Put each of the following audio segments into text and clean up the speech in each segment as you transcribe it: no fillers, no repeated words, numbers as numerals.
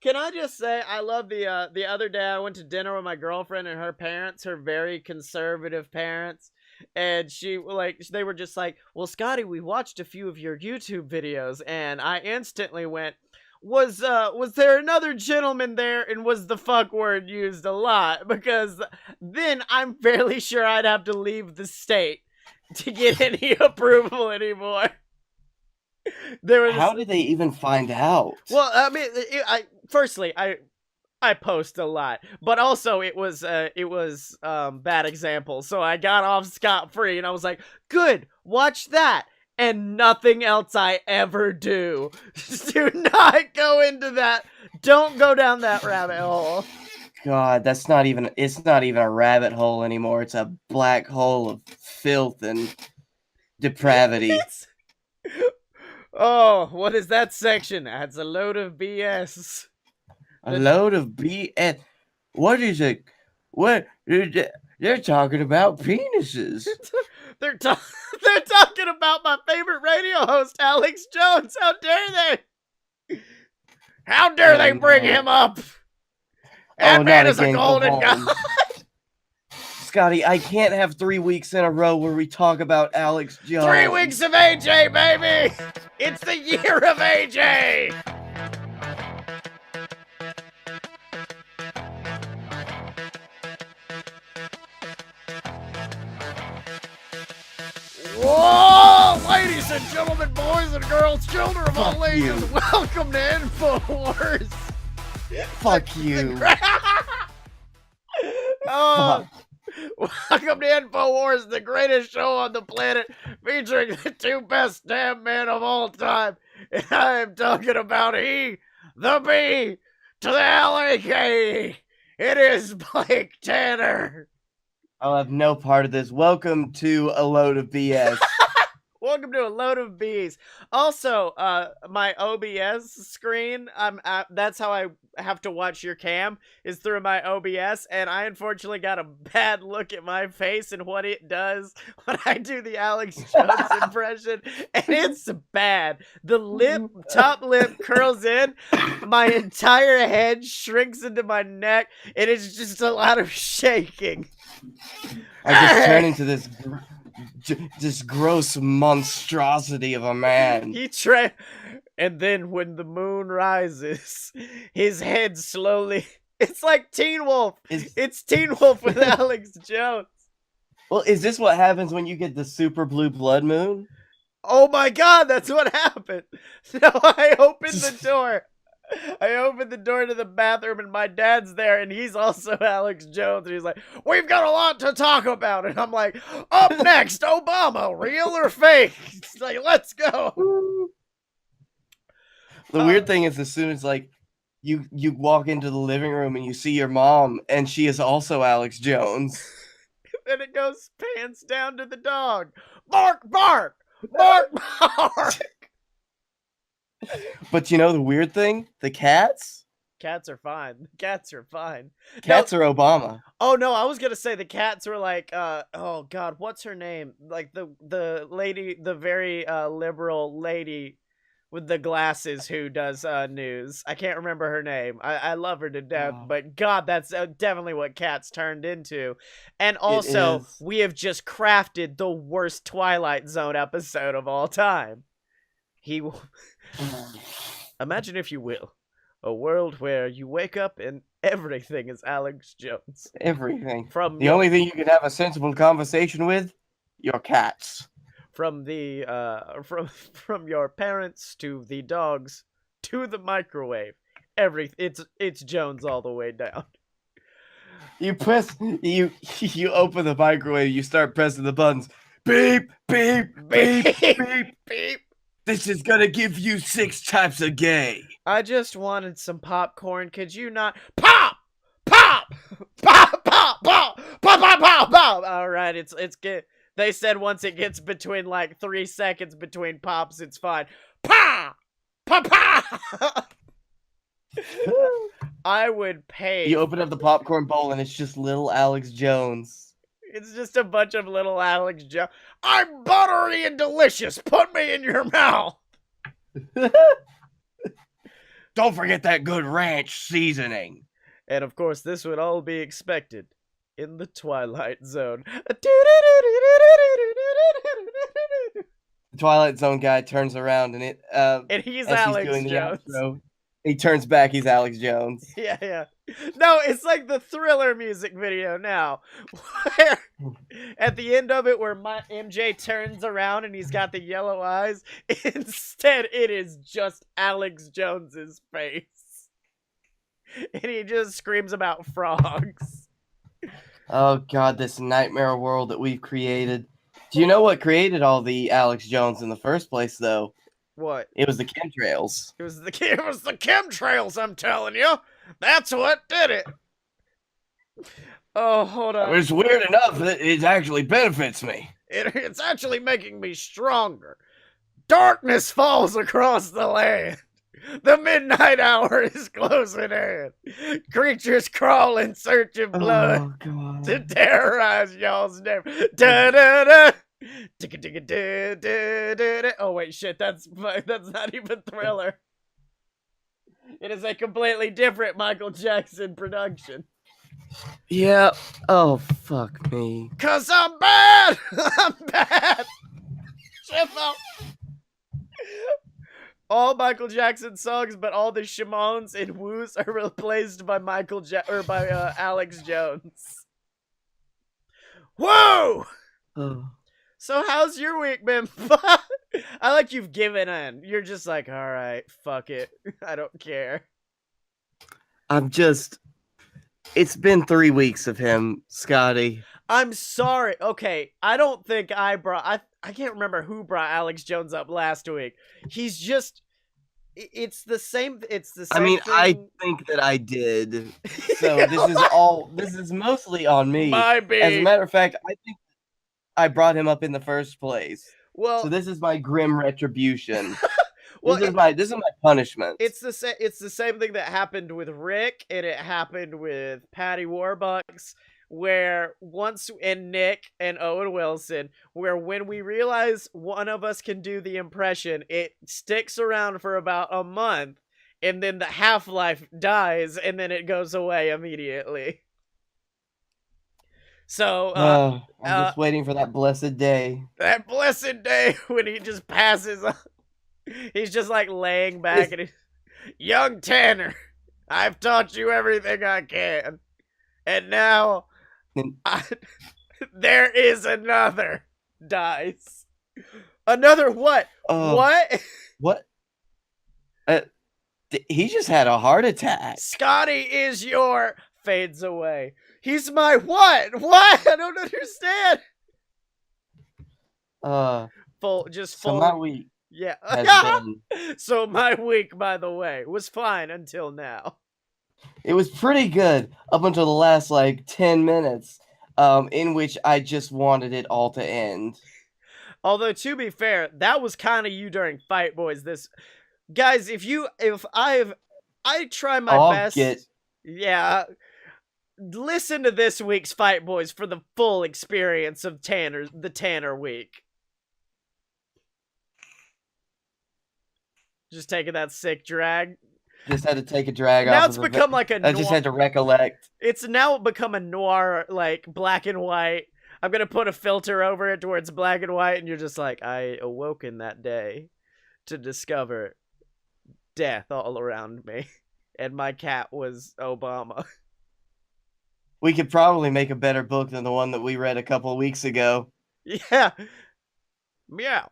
Can I just say I love the other day I went to dinner with my girlfriend and her parents, her very conservative parents, and they were just like, "Well, Scotty, we watched a few of your YouTube videos," and I instantly went, was there another gentleman there, and was the fuck word used a lot? Because then I'm fairly sure I'd have to leave the state to get any approval anymore. There was How did they even find out? well, I mean, firstly, I post a lot, but also it was bad example, so I got off scot free, and I was like, good, watch that, and nothing else I ever do. Do not go into that. Don't go down that rabbit hole. God, it's not even a rabbit hole anymore. It's a black hole of filth and depravity. It's, oh, what is that section? That's a load of BS. A load of BS. What is it? What? They're talking about penises. They're they're talking about my favorite radio host, Alex Jones. How dare they? How dare they bring him up? That man is a golden god. Scotty, I can't have 3 weeks in a row where we talk about Alex Jones. 3 weeks of AJ, baby! It's the year of AJ! Whoa! Ladies and gentlemen, boys and girls, children of all ages, welcome to InfoWars! Fuck you. Welcome to InfoWars, the greatest show on the planet, featuring the two best damn men of all time. And I am talking about he, the B, to the L-A-K. It is Blake Tanner. I'll have no part of this. Welcome to a load of BS. Welcome to a load of bees. Also, my OBS screen, that's how I have to watch your cam, is through my OBS, and I unfortunately got a bad look at my face and what it does when I do the Alex Jones impression, and it's bad. The top lip curls in, my entire head shrinks into my neck, and it's just a lot of shaking. I just turn into this gross monstrosity of a man. And then when the moon rises, his head slowly. It's like Teen Wolf. It's Teen Wolf with Alex Jones. Well, is this what happens when you get the super blue blood moon? Oh my god, that's what happened. No, I opened the door. I opened the door to the bathroom, and my dad's there, and he's also Alex Jones, and he's like, we've got a lot to talk about, and I'm like, up next, Obama, real or fake? It's like, let's go. The weird thing is, as soon as, like, you walk into the living room and you see your mom, and she is also Alex Jones. Then it goes pants down to the dog. Bark, bark, bark, bark. But you know the weird thing? The cats? Cats are fine. Cats are fine. Cats are Obama. Oh no, I was gonna say the cats were like, oh god, what's her name? Like the lady, the very liberal lady with the glasses who does news. I can't remember her name. I love her to death, but god, that's definitely what cats turned into. And also, we have just crafted the worst Twilight Zone episode of all time. Imagine, if you will, a world where you wake up and everything is Alex Jones. Everything. The only thing you can have a sensible conversation with, your cats. From the from your parents to the dogs to the microwave, it's Jones all the way down. You open the microwave, you start pressing the buttons. Beep, beep, beep, beep, beep. This is gonna give you 6 types of gay. I just wanted some popcorn. Could you not? Pop! Pop! Pop! Pop! Pop! Pop! Pop! Pop! Pop! All right, it's good. They said once it gets between like 3 seconds between pops, it's fine. Pa! Pa! Pa! I would pay. You open up the popcorn bowl and it's just little Alex Jones. It's just a bunch of little Alex Jones. I'm buttery and delicious. Put me in your mouth. Don't forget that good ranch seasoning. And of course, this would all be expected in the Twilight Zone. The Twilight Zone guy turns around and And he's as he's Alex doing the Jones. outro, he turns back. He's Alex Jones. Yeah. No, it's like the Thriller music video now, where at the end of it, where my MJ turns around and he's got the yellow eyes. Instead, it is just Alex Jones's face, and he just screams about frogs. Oh God, this nightmare world that we've created. Do you know what created all the Alex Jones in the first place, though? What? It was the chemtrails. It was the chemtrails, I'm telling you. That's what did it. Oh, hold on. It's weird enough that it actually benefits me. It's actually making me stronger. Darkness falls across the land. The midnight hour is closing in. Creatures crawl in search of blood Oh God. to terrorize y'all's neighbor. Da da da. Oh wait, shit! That's not even Thriller. It is a completely different Michael Jackson production. Yeah. Oh fuck me. 'Cause I'm bad. I'm bad. Shut up. All Michael Jackson songs, but all the Shimons and woos are replaced by Alex Jones. Whoa! Oh. So how's your week been? I like you've given in. You're just like, all right, fuck it. I don't care. It's been 3 weeks of him, Scottye. I'm sorry. Okay, I don't think I can't remember who brought Alex Jones up last week. He's just it's the same thing. I think that I did. So this is mostly on me. Might be. As a matter of fact, I think I brought him up in the first place. Well, so this is my grim retribution. well, this is my punishment. It's the same thing that happened with Rick, and it happened with Patty Warbucks, where and Nick and Owen Wilson, where when we realize one of us can do the impression, it sticks around for about a month, and then the half-life dies, and then it goes away immediately. So, I'm just waiting for that blessed day. That blessed day when he just passes on. He's just like laying back and young Tanner, I've taught you everything I can. And now there is another dice. Another what? What? What? He just had a heart attack. Scottye is your fades away. He's my what? What? I don't understand. So my week. Yeah. Has been, so my week, by the way, was fine until now. It was pretty good up until the last 10 minutes, in which I just wanted it all to end. Although to be fair, that was kind of you during Fight Boys. Guys, I try my best. Yeah. Listen to this week's Fight Boys for the full experience of the Tanner week. Just taking that sick drag. Just had to take a drag now off. Now it's become like a noir. I just had to recollect. It's now become a noir, black and white. I'm going to put a filter over it to where it's black and white, and you're just like, I awoke in that day to discover death all around me. And my cat was Obama. We could probably make a better book than the one that we read a couple of weeks ago. Yeah. Meow.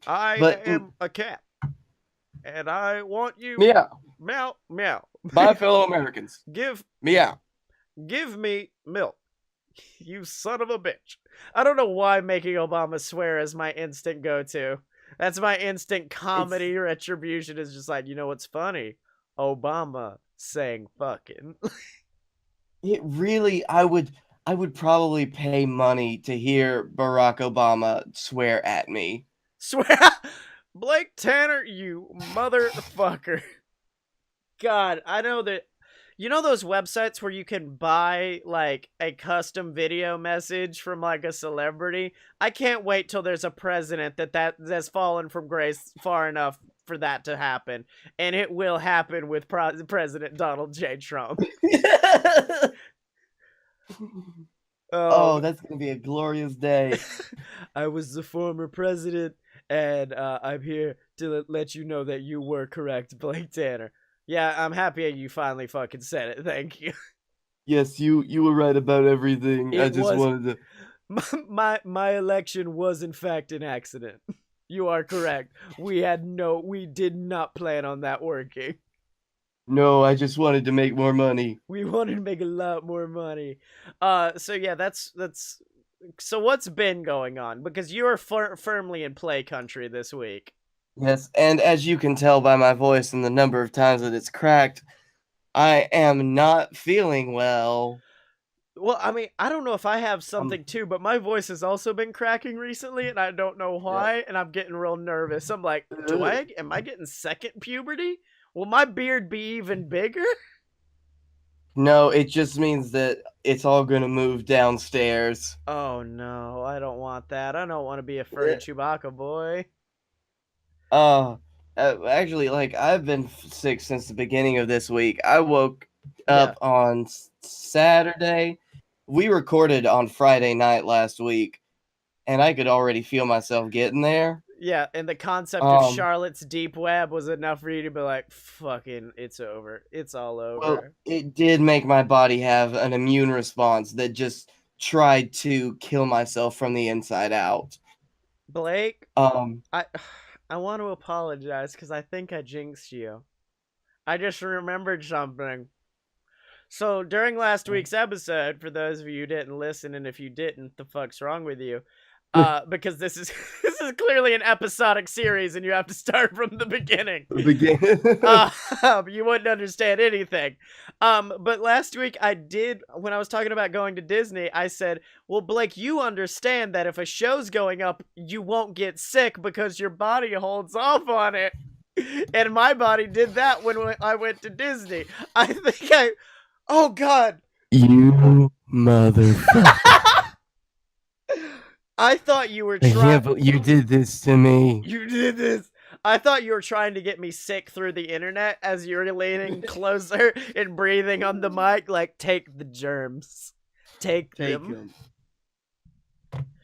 I am a cat. And I want you. Meow. Meow. Meow. My fellow Americans. Meow. Give me milk. You son of a bitch. I don't know why making Obama swear is my instant go-to. That's my instant comedy retribution is just like, you know what's funny? Obama saying fucking. It really, I would probably pay money to hear Barack Obama swear at me. Swear? Blake Tanner, you motherfucker. God, I know that. You know those websites where you can buy, a custom video message from, a celebrity? I can't wait till there's a president that's fallen from grace far enough for that to happen, and it will happen with President Donald J. Trump. Oh, Oh, that's gonna be a glorious day. I was the former president, and I'm here to let you know that you were correct, Blake Tanner. Yeah, I'm happy you finally fucking said it. Thank you. Yes, you were right about everything. I It just was wanted to. my election was in fact an accident. You are correct. We did not plan on that working. No, I just wanted to make more money. We wanted to make a lot more money. So yeah, that's so what's been going on, because you're firmly in play country this week. Yes, and as you can tell by my voice and the number of times that it's cracked, I am not feeling well. Well, I mean, I don't know if I have Um, something too, but my voice has also been cracking recently, and I don't know yeah. why, and I'm getting real nervous. I'm like, am I getting second puberty? Will my beard be even bigger? No, it just means that it's all gonna move downstairs. Oh no, I don't want that. I don't want to be a furry Yeah. Chewbacca boy. Uh, actually, like I've been sick since the beginning of this week. I woke Yeah. up on Saturday. We recorded on Friday night last week, and I could already feel myself getting there. Yeah, and the concept of Um, Charlotte's deep web was enough for you to be like, fucking, it's over. It's all well, over. it did make my body have an immune response that just tried to kill myself from the inside out. Blake, Um, I I want to apologize because I think I jinxed you. I just remembered something. So during last week's episode, for those of you who didn't listen, and if you didn't, the fuck's wrong with you? Because this is this is clearly an episodic series, and you have to start from the beginning. begin. You wouldn't understand anything. But last week I did, when I was talking about going to Disney, I said, well, Blake, you understand that if a show's going up, you won't get sick because your body holds off on it. And my body did that when I went to Disney. Oh God. You motherfucker. I thought you were I trying. can't believe you did this to me. You did this. I thought you were trying to get me sick through the internet as you were leaning closer and breathing on the mic, like, take the germs. Take them.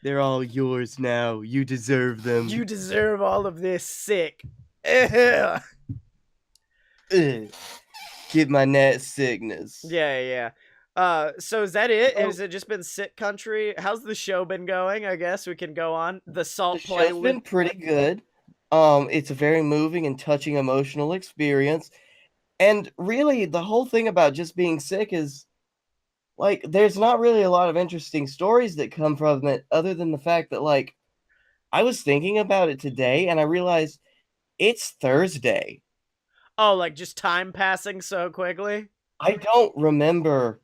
They're all yours now. You deserve them. You deserve all of this sick. Ugh. Ugh. Get my net sickness. Yeah. So is that it? Oh. Has it just been sick country? How's the show been going? I guess we can go on. The The salt show's playlist. been pretty good. It's a very moving and touching emotional experience. And really, the whole thing about just being sick is, like, there's not really a lot of interesting stories that come from it other than the fact that, like, I was thinking about it today and I realized it's Thursday. Oh, like just time passing so quickly? I don't remember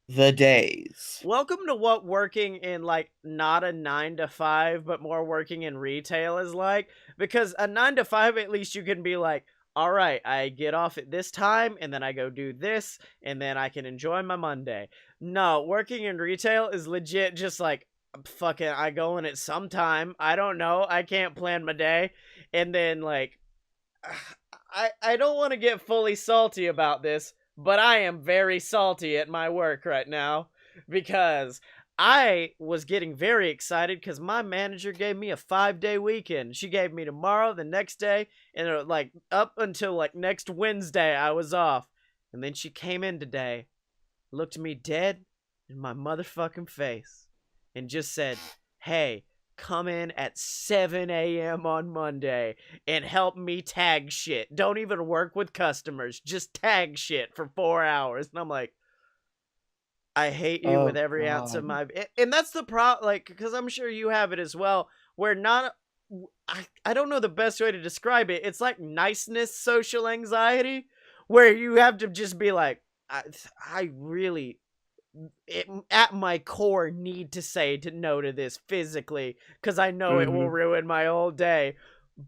the days. Welcome to what working in, like, not a 9 to 5 but more working in retail is like, because a 9 to 5 at least you can be like, all right, I get off at this time and then I go do this and then I can enjoy my Monday. No, working in retail is legit just like, fucking, I go in at some time, I don't know, I can't plan my day, and then like I don't want to get fully salty about this, but I am very salty at my work right now because I was getting very excited because my manager gave me a 5-day weekend. She gave me tomorrow, the next day, and like up until like next Wednesday, I was off. And then she came in today, looked me dead in my motherfucking face, and just said, hey, come in at 7 a.m. on Monday and help me tag shit. Don't even work with customers. Just tag shit for 4 hours. And I'm like, I hate you with every ounce of my... And that's the problem, like, because I'm sure you have it as well, where not... I don't know the best way to describe it. It's like niceness social anxiety, where you have to just be like, I really... at my core need to say no to this physically because I know it will ruin my whole day,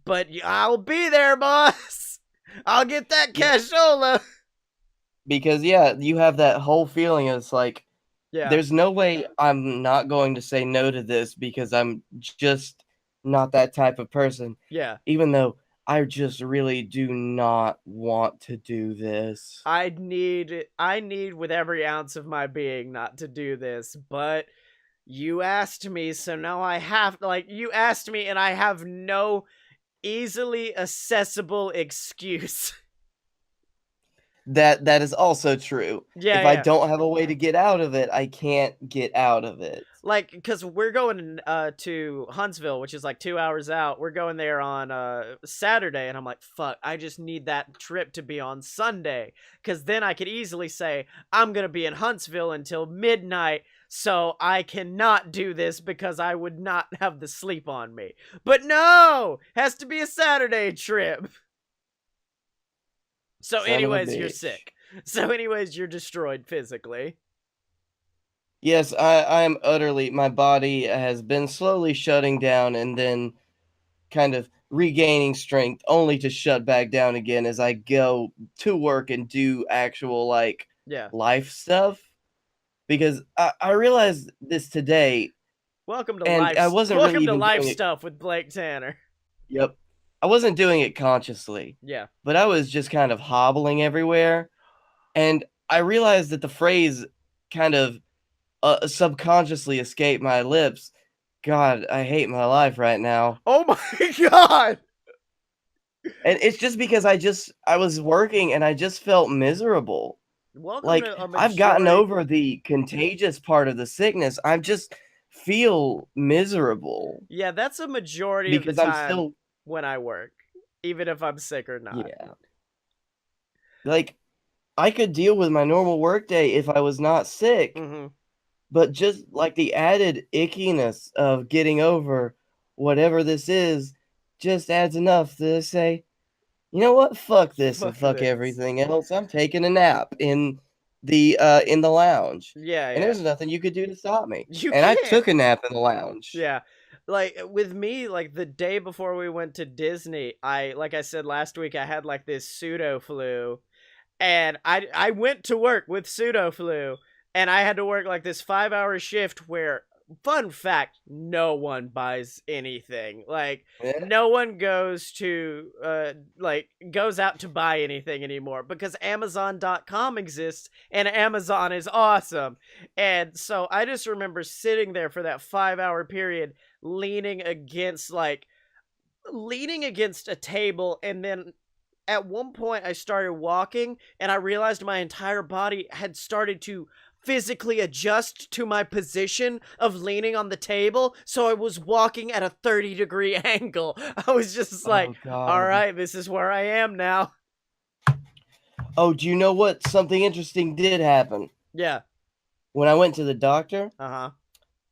but I'll be there, boss. I'll get that cashola. Because yeah, you have that whole feeling. It's like, Yeah, there's no way I'm not going to say no to this because I'm just not that type of person. yeah. Even though I just really do not want to do this. I need with every ounce of my being not to do this, but you asked me, so now I have, like, you asked me and I have no easily accessible excuse. That is also true. Yeah, If I yeah. don't have a way to get out of it, I can't get out of it. Like, because we're going to Huntsville, which is like 2 hours out. We're going there on Saturday, and I'm like, fuck, I just need that trip to be on Sunday, because then I could easily say I'm gonna be in Huntsville until midnight, so I cannot do this because I would not have the sleep on me. But no, has to be a Saturday trip. So, Son of a anyways, you're bitch. sick. So, anyways, you're destroyed physically. Yes, I am utterly. My body has been slowly shutting down and then kind of regaining strength, only to shut back down again as I go to work and do actual like Yeah. life stuff. Because I realized this today, Welcome to and I life. wasn't really Welcome to even life doing it. stuff with Blake Tanner. Yep, I wasn't doing it consciously, Yeah. but I was just kind of hobbling everywhere, and I realized that the phrase kind of subconsciously escaped my lips. God, I hate my life right now. Oh my god! And it's just because I was working and I just felt miserable. Welcome Like to a I've gotten majority. over the contagious part of the sickness. I just feel miserable Yeah, that's a majority of the because I'm time still when I work, even if I'm sick or not. yeah. Like I could deal with my normal workday if I was not sick, Mm-hmm. but just like the added ickiness of getting over whatever this is just adds enough to say, you know what? Fuck this and Fuck fuck this. everything else. I'm taking a nap in the lounge. Yeah, And yeah. there's nothing you could do to stop me. You And I can't. took a nap in the lounge. Yeah. Like with me, like the day before we went to Disney, like I said last week, I had like this pseudo flu, and I went to work with pseudo flu, and I had to work like this 5 hour shift where, fun fact, no one buys anything. Like Yeah. no one goes to like goes out to buy anything anymore because Amazon.com exists and Amazon is awesome. And so I just remember sitting there for that 5 hour period leaning against a table, and then at one point I started walking and I realized my entire body had started to physically adjust to my position of leaning on the table, so I was walking at a 30-degree angle. I was just like, Oh all God. right, this is where I am now. Oh, do you know what? Something interesting did happen. Yeah. When I went to the doctor, Uh-huh.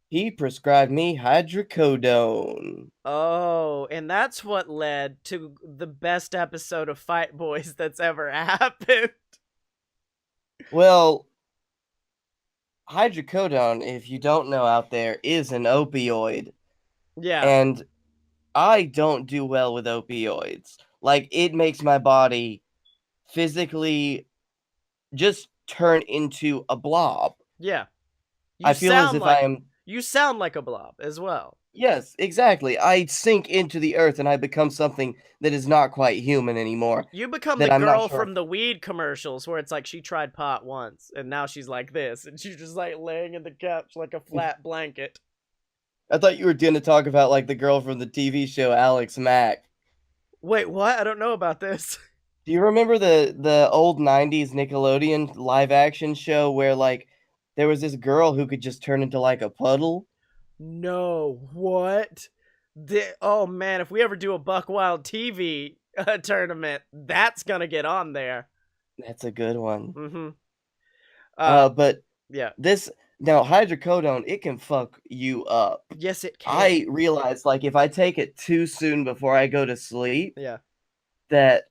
he prescribed me hydrocodone. Oh, and that's what led to the best episode of Fight Boys that's ever happened. Well, hydrocodone, if you don't know out there, is an opioid. Yeah. And I don't do well with opioids. Like, it makes my body physically just turn into a blob. Yeah. You I feel as sound if I like am. you sound like a blob as well. Yes, exactly. I sink into the earth and I become something that is not quite human anymore. You become the That I'm not girl sure if. from the weed commercials where it's like she tried pot once and now she's like this and she's just like laying in the couch like a flat blanket. I thought you were going to talk about like the girl from the TV show Alex Mack. Wait, what? I don't know about this. Do you remember the old 90s Nickelodeon live action show where like there was this girl who could just turn into like a puddle? No, what? Oh man, if we ever do a Buck Wild TV tournament, that's gonna get on there. That's a good one. Mm-hmm. But Yeah. this now hydrocodone, it can fuck you up. Yes, it can. I realize like if I take it too soon before I go to sleep, Yeah. that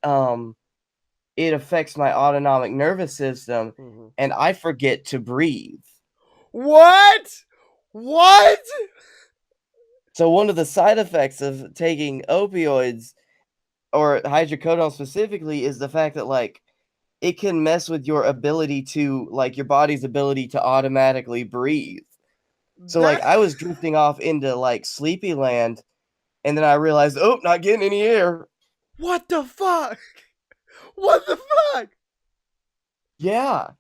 it affects my autonomic nervous system Mm-hmm. and I forget to breathe. What? What? So one of the side effects of taking opioids or hydrocodone specifically is the fact that like it can mess with your ability to like your body's ability to automatically breathe. So like That I was drifting off into like sleepy land and then I realized, oh, not getting any air. What the fuck? What the fuck? Yeah.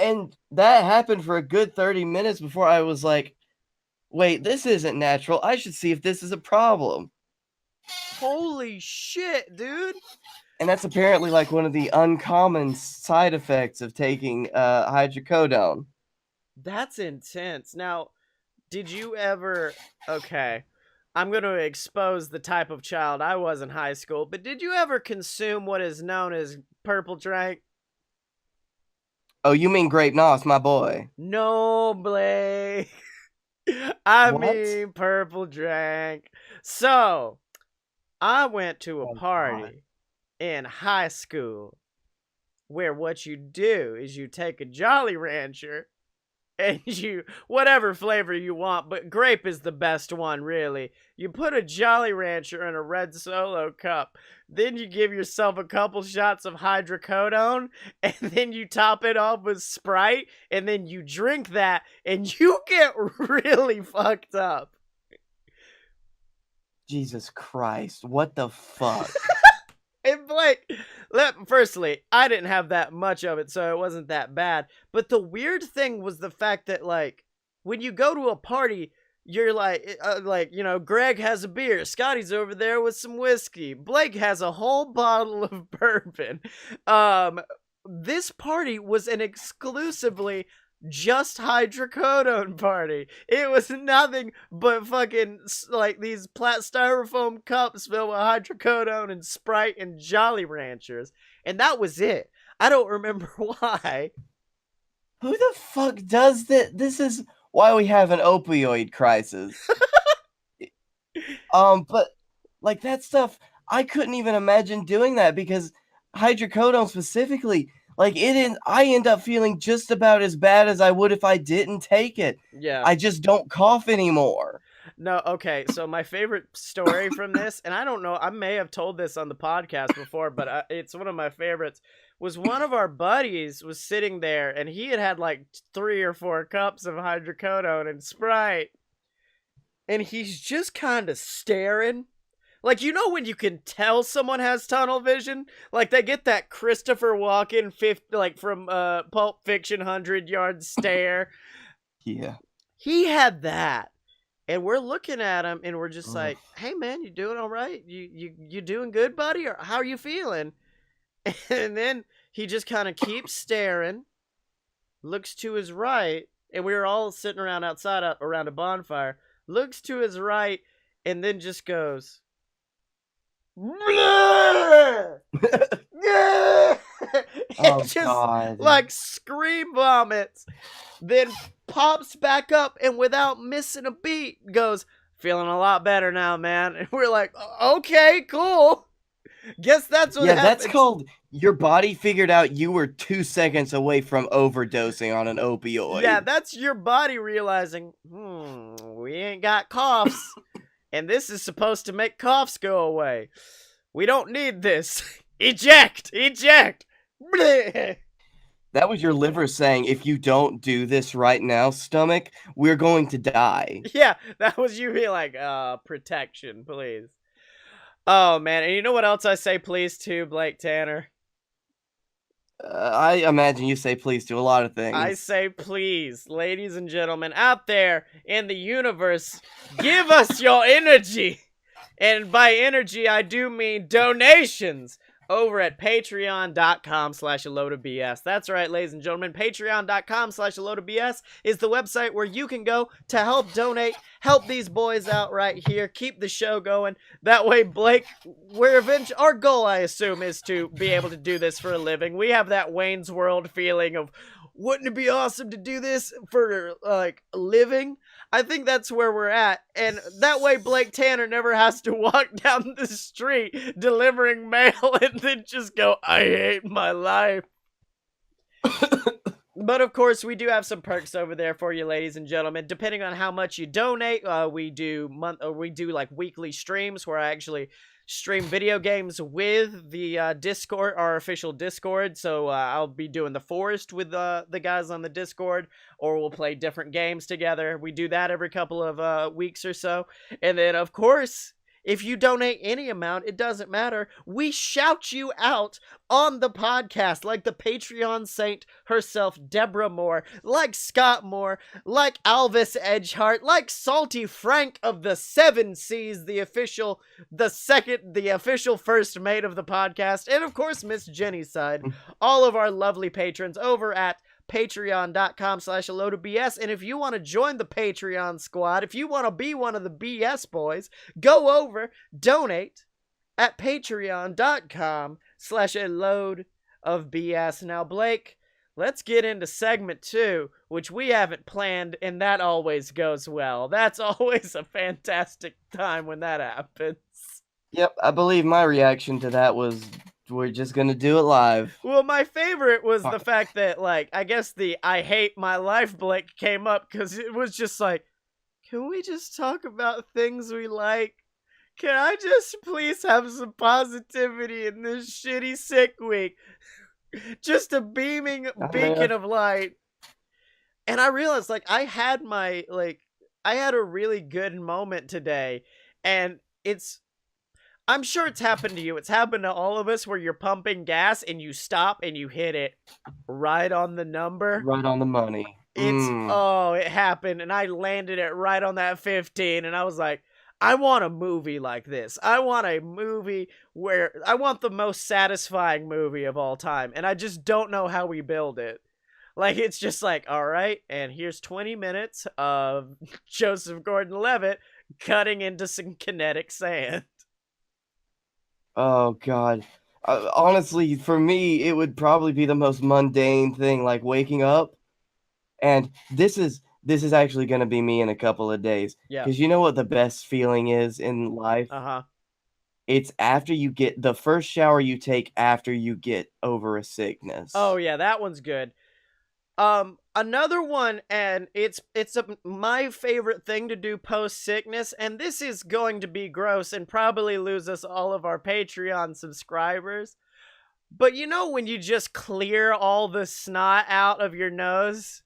And that happened for a good 30 minutes before I was like, wait, this isn't natural. I should see if this is a problem. Holy shit, dude. And that's apparently like one of the uncommon side effects of taking hydrocodone. That's intense. Now, did you ever. Okay. I'm going to expose the type of child I was in high school, but did you ever consume what is known as purple drank? Oh, you mean grape nos, my boy. No, Blake. I What? mean purple drank. So, I went to a Oh, God. party in high school where what you do is you take a Jolly Rancher and you whatever flavor you want, but grape is the best one, really. You put a Jolly Rancher in a red Solo cup, then you give yourself a couple shots of hydrocodone, and then you top it off with Sprite, and then you drink that, and you get really fucked up. Jesus Christ. What the fuck? And Blake, firstly, I didn't have that much of it, so it wasn't that bad. But the weird thing was the fact that, like, when you go to a party, you're Greg has a beer, Scotty's over there with some whiskey, Blake has a whole bottle of bourbon. This party was an exclusively just hydrocodone party. It was nothing but fucking like these styrofoam cups filled with hydrocodone and Sprite and Jolly Ranchers, and that was it. I don't remember why. Who the fuck does that? This is why we have an opioid crisis. But like that stuff, I couldn't even imagine doing that because hydrocodone specifically, like I end up feeling just about as bad as I would if I didn't take it. Yeah. I just don't cough anymore. No, okay. So my favorite story from this, and I don't know, I may have told this on the podcast before, but it's one of my favorites. Was one of our buddies was sitting there, and he had like 3 or 4 cups of hydrocodone and Sprite, and he's just kind of staring. Like, you know when you can tell someone has tunnel vision? Like, they get that Christopher Walken, from Pulp Fiction 100-yard stare. Yeah. He had that. And we're looking at him, and we're just Ugh. like, hey, man, you doing all right? You doing good, buddy? Or how are you feeling? And then he just kind of keeps staring, looks to his right, and we were all sitting around outside around a bonfire, looks to his right, and then just goes... Oh, just God. like scream vomits, then pops back up and without missing a beat goes, feeling a lot better now, man. And we're like, okay, cool. Guess that's what happens. That's called your body figured out you were 2 seconds away from overdosing on an opioid. Yeah, that's your body realizing, we ain't got coughs. And this is supposed to make coughs go away. We don't need this. Eject! Eject! Bleh. That was your liver saying, if you don't do this right now, stomach, we're going to die. Yeah, that was you being like, protection, please. Oh, man. And you know what else I say please to, Blake Tanner? I imagine you say please to a lot of things. I say please, ladies and gentlemen, out there in the universe, give us your energy. And by energy, I do mean donations over at patreon.com/alotofbs. That's right, ladies and gentlemen. Patreon.com/alotofbs is the website where you can go to help donate, help these boys out right here, keep the show going. That way, Blake, our goal, I assume, is to be able to do this for a living. We have that Wayne's World feeling of, wouldn't it be awesome to do this for, like, a living? I think that's where we're at, and that way Blake Tanner never has to walk down the street delivering mail and then just go, I hate my life. But of course, we do have some perks over there for you, ladies and gentlemen. Depending on how much you donate, we do like weekly streams where I actually stream video games with the Discord, our official Discord. So I'll be doing The Forest with the guys on the Discord, or we'll play different games together. We do that every couple of weeks or so. And then, of course, If you donate any amount, it doesn't matter. We shout you out on the podcast, like the Patreon saint herself, Deborah Moore, like Scott Moore, like Alvis Edgehart, like Salty Frank of the Seven Seas, the official first mate of the podcast, and of course, Miss Jenny Side. All of our lovely patrons over at patreon.com/alotobs. And if you want to join the Patreon squad, if you want to be one of the BS boys, go over, donate at patreon.com/alotofbs. Now, Blake, let's get into segment 2, which we haven't planned, and that always goes well. That's always a fantastic time when that happens. Yep, I believe my reaction to that was, we're just gonna do it live. Well, my favorite was the fact that, like, I guess the I hate my life Blake came up because it was just like, can we just talk about things we like? Can I just please have some positivity in this shitty sick week? Just a beaming beacon of light. And I realized, like, I had a really good moment today, and I'm sure it's happened to you. It's happened to all of us where you're pumping gas and you stop and you hit it right on the number. Right on the money. It happened, and I landed it right on that 15, and I was like, I want a movie like this. I want a movie where I want the most satisfying movie of all time, and I just don't know how we build it. Like, it's just like, all right, and here's 20 minutes of Joseph Gordon-Levitt cutting into some kinetic sand. Oh, God. Honestly, for me, it would probably be the most mundane thing, like waking up. And this is actually going to be me in a couple of days. Yeah. Because you know what the best feeling is in life? Uh-huh. It's after you get the first shower you take after you get over a sickness. Oh, yeah, that one's good. Another one, and it's my favorite thing to do post-sickness, and this is going to be gross and probably lose us all of our Patreon subscribers, but you know when you just clear all the snot out of your nose?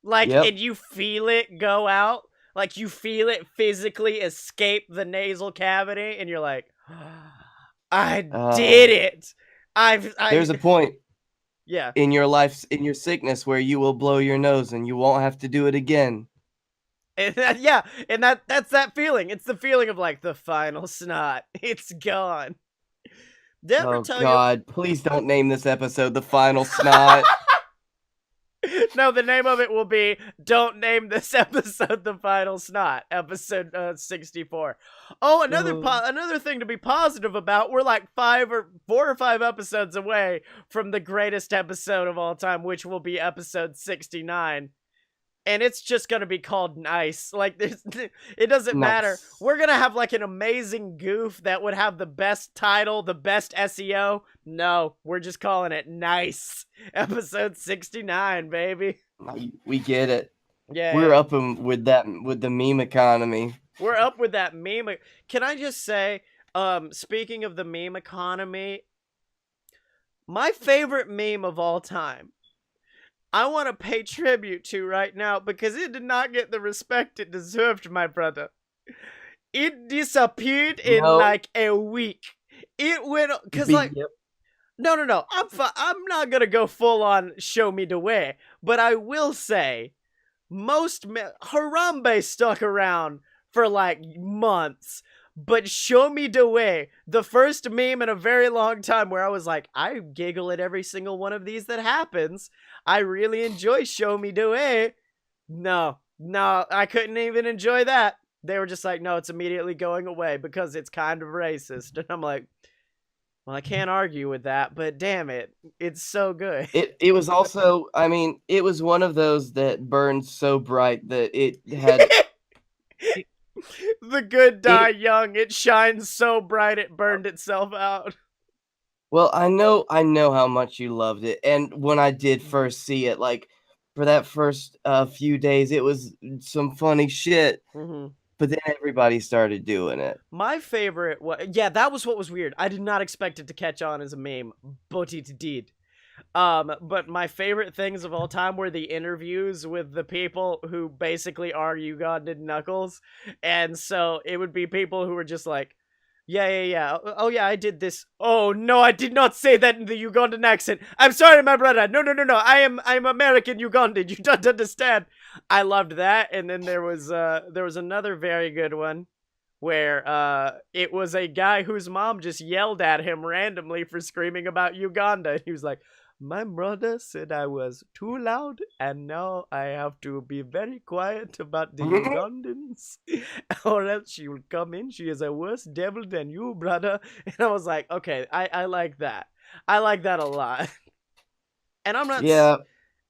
Like, Yep. And you feel it go out? Like, you feel it physically escape the nasal cavity, and you're like, I did it! There's a point. Yeah. In your sickness where you will blow your nose and you won't have to do it again. And that's that feeling. It's the feeling of, like, the final snot. It's gone. Oh, God. Please don't name this episode The Final Snot. No, the name of it will be Don't Name This Episode The Final Snot, episode 64. Oh, another thing to be positive about, we're like 4 or 5 episodes away from the greatest episode of all time, which will be episode 69. And it's just gonna be called Nice. Like, it doesn't matter. We're gonna have, like, an amazing goof that would have the best title, the best SEO. No, we're just calling it Nice. Episode 69, baby. We get it. Yeah. We're up with the meme economy. We're up with that meme. Can I just say, speaking of the meme economy, my favorite meme of all time, I want to pay tribute to right now because it did not get the respect it deserved, my brother. It disappeared in like a week. It went because no. I'm not gonna go full on show me the way, but I will say Harambe stuck around for like months. But Show Me the Way, the first meme in a very long time where I was like, I giggle at every single one of these that happens. I really enjoy Show Me the Way. No, I couldn't even enjoy that. They were just like, no, it's immediately going away because it's kind of racist. And I'm like, well, I can't argue with that, but damn it, it's so good. It was also, I mean, it was one of those that burned so bright that it had... The good die young. It shines so bright it burned itself out. Well, I know how much you loved it, and when I did first see it, like, for that first few days, it was some funny shit. Mm-hmm. But then everybody started doing it. My favorite, that was what was weird. I did not expect it to catch on as a meme, but it did. But my favorite things of all time were the interviews with the people who basically are Ugandan Knuckles. And so it would be people who were just like, yeah, yeah, yeah. Oh, yeah, I did this. Oh, no, I did not say that in the Ugandan accent. I'm sorry, my brother. No, no, no, no. I'm American Ugandan. You don't understand. I loved that. And then there was another very good one where it was a guy whose mom just yelled at him randomly for screaming about Uganda. And he was like, my mother said I was too loud, and now I have to be very quiet about the Ugandans, or else she will come in. She is a worse devil than you, brother. And I was like, okay, I like that. I like that a lot. And I'm not. Yeah.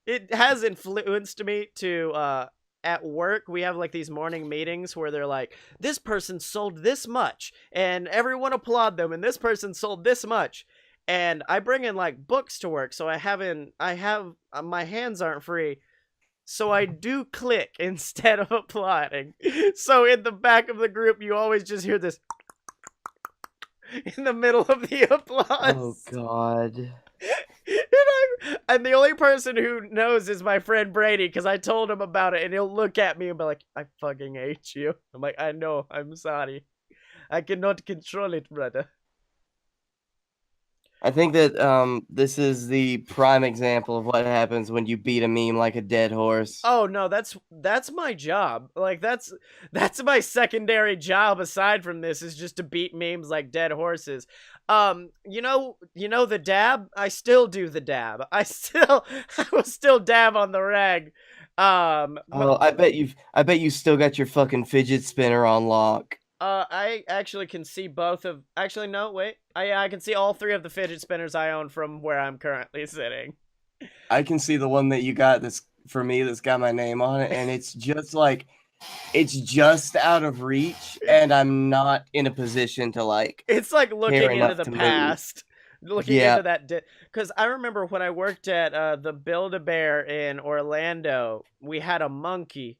It has influenced me to at work we have like these morning meetings where they're like, this person sold this much and everyone applaud them, and this person sold this much. And I bring in like books to work, so I have my hands aren't free, so I do click instead of applauding. So in the back of the group you always just hear this in the middle of the applause. Oh God. And the only person who knows is my friend Brady, because I told him about it, and he'll look at me and be like, I fucking hate you. I'm like, I know, I'm sorry. I cannot control it, brother. I think that this is the prime example of what happens when you beat a meme like a dead horse. Oh no, that's my job. Like that's my secondary job aside from this, is just to beat memes like dead horses. You know the dab? I still do the dab. I will still dab on the reg. Oh, I bet you still got your fucking fidget spinner on lock. I actually can see both of. Actually, no, wait. I can see all three of the fidget spinners I own from where I'm currently sitting. I can see the one that you got that's for me that's got my name on it, and it's just out of reach, and I'm not in a position to like. It's like looking into enough the to move. past. Looking Yeah. into that. Because I remember when I worked at the Build-A-Bear in Orlando, we had a monkey.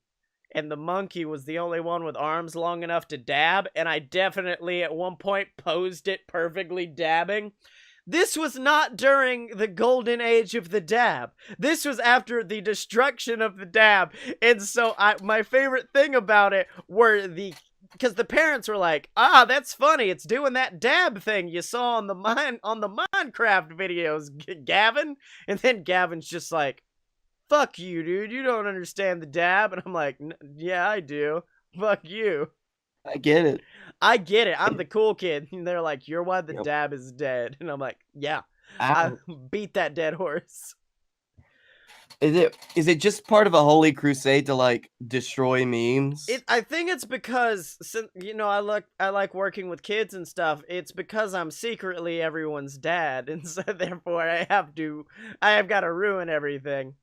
And the monkey was the only one with arms long enough to dab. And I definitely at one point posed it perfectly dabbing. This was not during the golden age of the dab. This was after the destruction of the dab. And so my favorite thing about it were because the parents were like, ah, that's funny. It's doing that dab thing you saw on the Minecraft videos, Gavin. And then Gavin's just like, fuck you, dude. You don't understand the dab. And I'm like, yeah, I do. Fuck you. I get it. I get it. I'm the cool kid. And they're like, you're why the Yep. dab is dead. And I'm like, yeah, Ow. I beat that dead horse. Is it just part of a holy crusade to like destroy memes? I think it's because, I like working with kids and stuff. It's because I'm secretly everyone's dad. And so therefore I have got to ruin everything.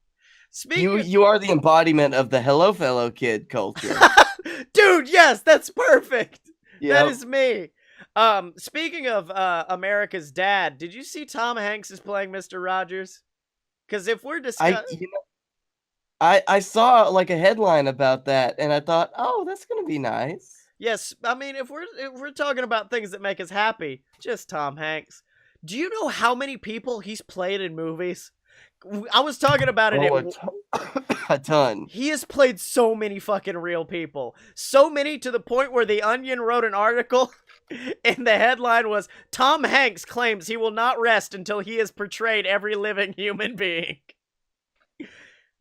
You are the embodiment of the hello fellow kid culture. Dude, yes, that's perfect. That Yep. is me. Speaking of America's Dad, did you see Tom Hanks is playing Mr. Rogers? Because if we're discussing, I saw like a headline about that, and I thought, oh, that's gonna be nice. yes, I mean if we're talking about things that make us happy, just Tom Hanks. Do you know how many people he's played in movies? I was talking about it. A ton. He has played so many fucking real people. So many to the point where The Onion wrote an article and the headline was, Tom Hanks claims he will not rest until he has portrayed every living human being.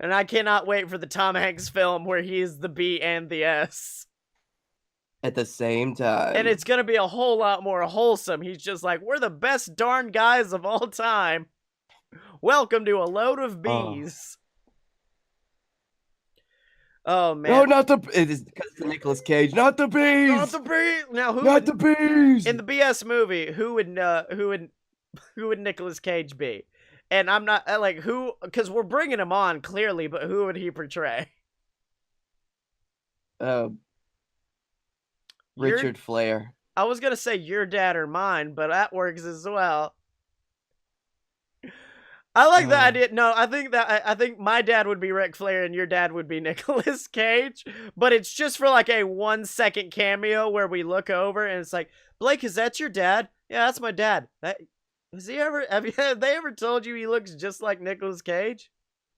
And I cannot wait for the Tom Hanks film where he is the B and the S. At the same time. And it's gonna be a whole lot more wholesome. He's just like, we're the best darn guys of all time. Welcome to a load of bees. Oh man! No, not the. It is because of Nicolas Cage. Not the bees. Not the bees. Now who? Not the bees. In the BS movie, who would Nicolas Cage be? And I'm not like who, because we're bringing him on clearly, but who would he portray? Richard Flair. I was gonna say your dad or mine, but that works as well. I like that idea. No, I think my dad would be Ric Flair and your dad would be Nicolas Cage, but it's just for like a 1 second cameo where we look over and it's like, Blake, is that your dad? Yeah, that's my dad. Has he ever? Have they ever told you he looks just like Nicolas Cage?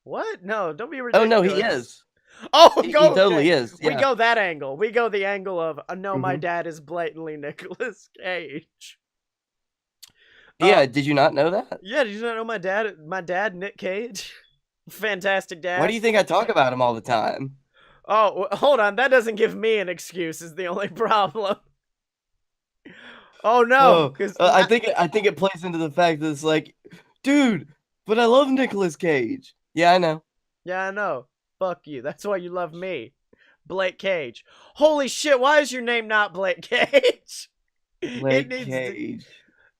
What? No, don't be Oh no, he ridiculous. is. Oh, He go okay. totally is. We Yeah. go that angle. We go the angle of no, my Hmm. dad is blatantly Nicolas Cage. Yeah. Did you not know that? Yeah, did you not know my dad? My dad, Nick Cage, fantastic Why do dad. you think I talk about him all the time? Oh, hold on, that doesn't give me an excuse. Is the only problem. Oh no, Oh, because I think it plays into the fact that it's like, dude, but I love Nicolas Cage. Yeah, I know. yeah, I know. Fuck you. That's why you love me, Blake Cage. Holy shit! Why is your name not Blake Cage? It Blake needs to. Cage.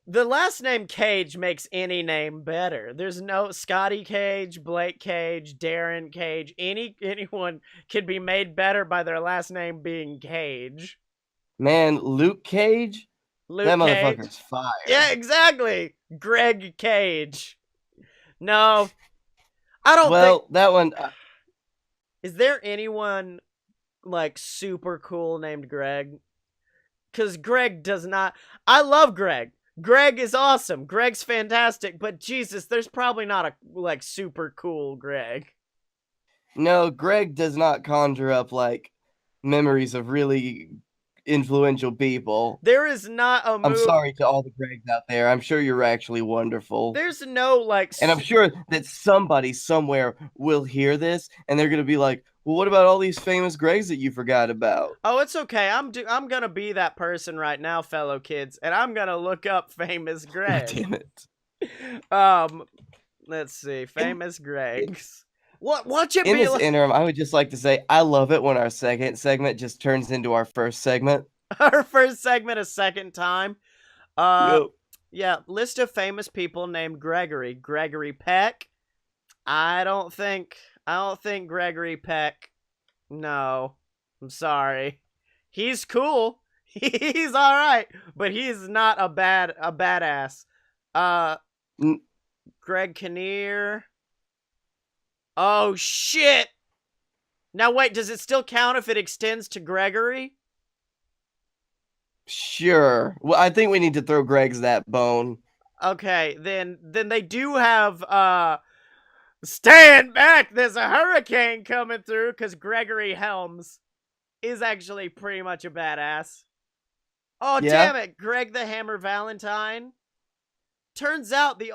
The last name Cage makes any name better. There's no Scottye Cage, Blake Cage, Darren Cage. Anyone can be made better by their last name being Cage. Man, Luke Cage? That Luke Cage. motherfucker's fire. Yeah, exactly. Greg Cage. No, I don't think. Well, that one, Is there anyone like super cool named Greg? Because Greg does not. I love Greg. Greg is awesome. Greg's fantastic, but Jesus, there's probably not a like super cool Greg. no, Greg does not conjure up like memories of really influential people. There is not a I'm move. sorry to all the Gregs out there. I'm sure you're actually wonderful. There's no like. And I'm sure that somebody somewhere will hear this and they're going to be like, well, what about all these famous Gregs that you forgot about? Oh, it's okay. I'm gonna be that person right now, fellow kids, and I'm gonna look up famous God Greg. damn it. Um, let's see, In, famous Gregs. What? Watch it in be this like interim, I would just like to say I love it when our second segment just turns into our first segment. our first segment a second time. Uh, Yep. yeah, list of famous people named Gregory. Gregory Peck. I don't think Gregory Peck. No, I'm sorry. He's cool. He's all right, but he's not a badass. Uh, N- Greg Kinnear. Oh shit! Now wait, does it still count if it extends to Gregory? Sure. Well, I think we need to throw Greg's that bone. Okay, then they do have stand back. There's a hurricane coming through because Gregory Helms is actually pretty much a badass. Oh Yeah? damn it, Greg the Hammer Valentine. Turns out the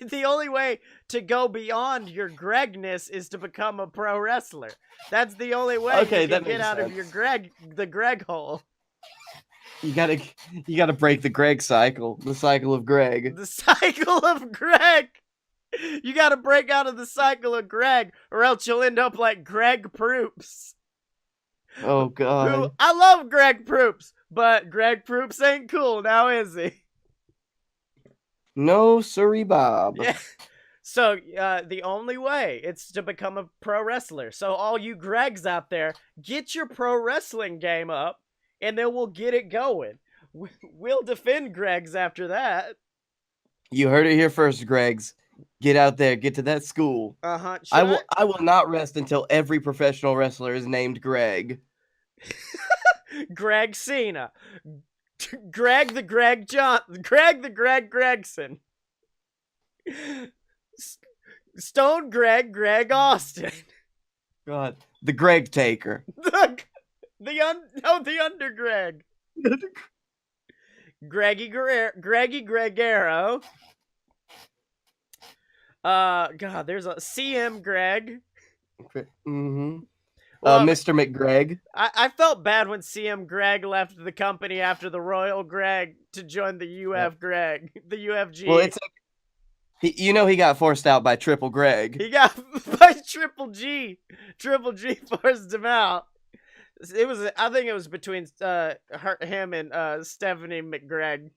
the only way to go beyond your Gregness is to become a pro wrestler. That's the only way Okay, you can that get makes out of your sense. the Greg hole. You gotta break the Greg cycle, the cycle of Greg. The cycle of Greg. You gotta break out of the cycle of Greg, or else you'll end up like Greg Proops. Oh Who God. I love Greg Proops, but Greg Proops ain't cool now, is he? No, sorry, Bob. Yeah. So the only way it's to become a pro wrestler. So all you Gregs out there, get your pro wrestling game up, and then we'll get it going. We'll defend Gregs after that. You heard it here first, Gregs. Get out there, get to that school. Uh-huh. I will not rest until every professional wrestler is named Greg. Greg Cena. Greg the Greg Gregson. Stone Greg Austin. God, the Greg Taker. The under Greg. Greggy Gregero. God, there's a CM Greg. Mm-hmm. Well, Mr. McGreg. I felt bad when CM Greg left the company after the Royal Greg to join the UF Greg, the UFG. Well, it's you know he got forced out by Triple Greg. He got by Triple G. Triple G forced him out. I think it was between him and Stephanie McGreg.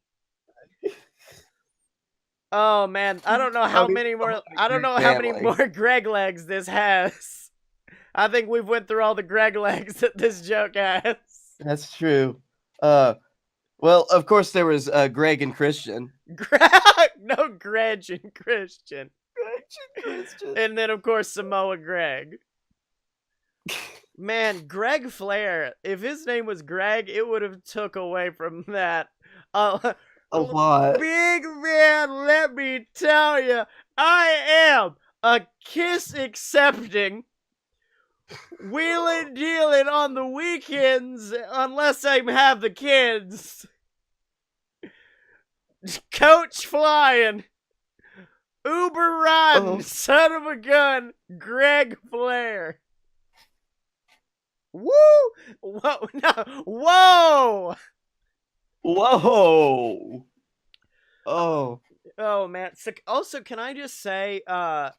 Oh man, I don't know how many more. I don't know how many more Greg legs this has. I think we've went through all the Greg legs that this joke has. That's true. Well, of course there was Greg and Christian. No, Greg and Christian. And then of course Samoa Greg. Man, Greg Flair. If his name was Greg, it would have took away from that. A lot. Big man, let me tell you, I am a kiss accepting, wheeling dealing on the weekends unless I have the kids. Coach flying, Uber riding, son of a gun, Greg Flair. Woo! Whoa! No! Whoa! Whoa! Oh. Oh man. So, also, can I just say, I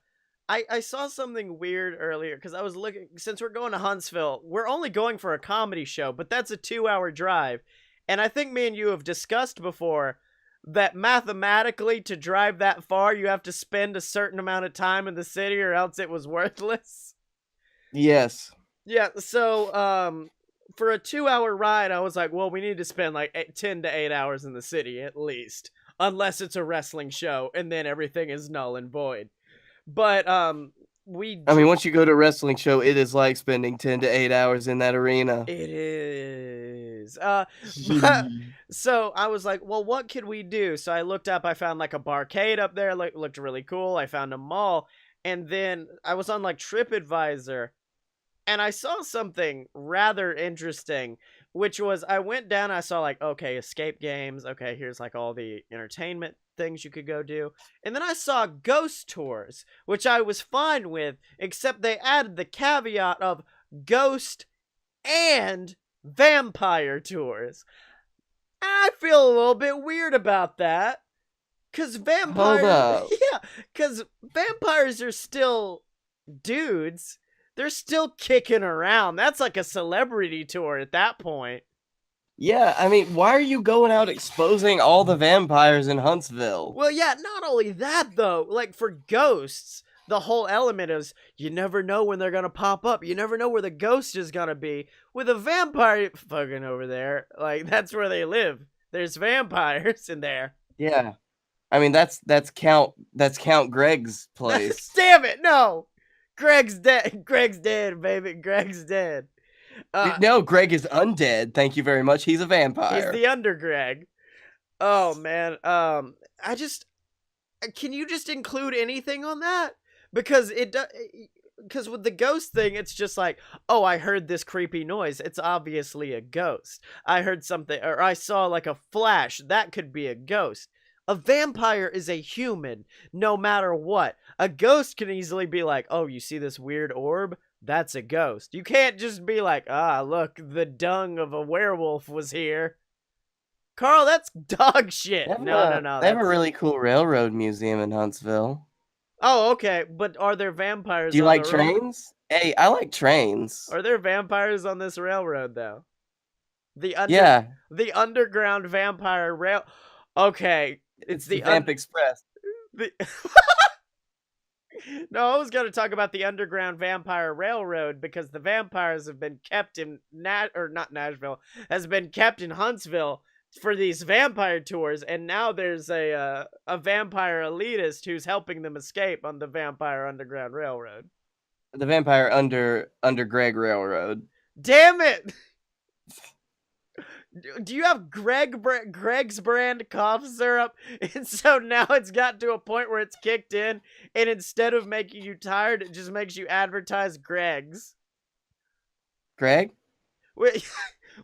saw something weird earlier because I was looking. Since we're going to Huntsville, we're only going for a comedy show, but that's a 2-hour drive, and I think me and you have discussed before that mathematically to drive that far, you have to spend a certain amount of time in the city, or else it was worthless. Yes. Yeah. So, for a 2-hour ride, I was like, well, we need to spend like 10 to 8 hours in the city at least, unless it's a wrestling show, and then everything is null and void. But I mean, once you go to a wrestling show, it is like spending 10 to 8 hours in that arena. it is. So I was like, well, what could we do? So I looked up. I found like a barcade up there. Looked really cool. I found a mall, and then I was on like TripAdvisor, and I saw something rather interesting, which was I went down, I saw like, okay, escape games, okay, here's like all the entertainment things you could go do. And then I saw ghost tours, which I was fine with, except they added the caveat of ghost and vampire tours. I feel a little bit weird about that. Cause vampires, Hold up. yeah, cause vampires are still dudes. They're still kicking around. That's like a celebrity tour at that point. Yeah, I mean, why are you going out exposing all the vampires in Huntsville? Well, yeah, not only that, though. Like, for ghosts, the whole element is you never know when they're going to pop up. You never know where the ghost is going to be. With a vampire fucking over there, like, that's where they live. There's vampires in there. Yeah. I mean, that's Count Greg's place. Damn it, no! Greg's dead. Greg's dead, baby. Greg's dead. No, Greg is undead. Thank you very much. He's a vampire. He's the under Greg. Oh man. I just can you just include anything on that? Because because with the ghost thing, it's just like, oh, I heard this creepy noise. It's obviously a ghost. I heard something, or I saw like a flash. That could be a ghost. A vampire is a human, no matter what. A ghost can easily be like, oh, you see this weird orb? That's a ghost. You can't just be like, ah, look, the dung of a werewolf was here. Carl, that's dog shit. No. They have a really cool railroad museum in Huntsville. Oh, okay. But are there vampires Do you on like the trains? Hey, I like trains. Are there vampires on this railroad, though? Yeah. The underground vampire rail... Okay. It's the Vamp Express. No, I was going to talk about the Underground Vampire Railroad because the vampires have been kept in not Nashville, has been kept in Huntsville for these vampire tours, and now there's a vampire elitist who's helping them escape on the Vampire Underground Railroad. The Vampire under Greg Railroad. Damn it! Do you have Greg's brand cough syrup? And so now it's got to a point where it's kicked in, and instead of making you tired, it just makes you advertise Greg's. Greg?